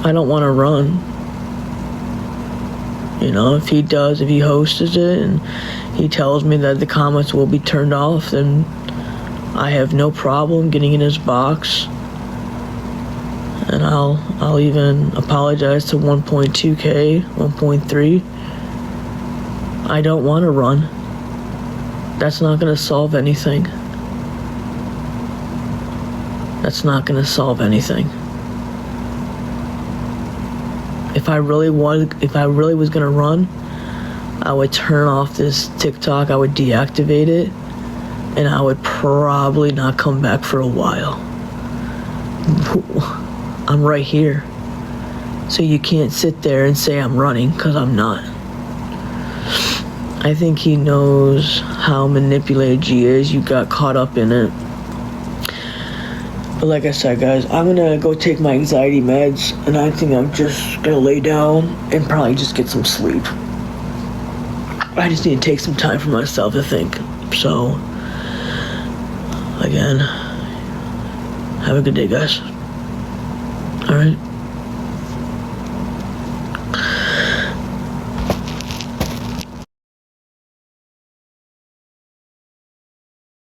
I don't want to run. You know, if he hosts it and he tells me that the comments will be turned off, then I have no problem getting in his box. And I'll even apologize to 1.2K, 1.3. I don't want to run. That's not going to solve anything. That's not going to solve anything. If I really was going to run, I would turn off this TikTok, I would deactivate it, and I would probably not come back for a while. I'm right here. So you can't sit there and say I'm running, because I'm not. I think he knows how manipulated he is. You got caught up in it. But like I said, guys, I'm gonna go take my anxiety meds, and I think I'm just gonna lay down and probably just get some sleep. I just need to take some time for myself to think. So, again, have a good day, guys. All right.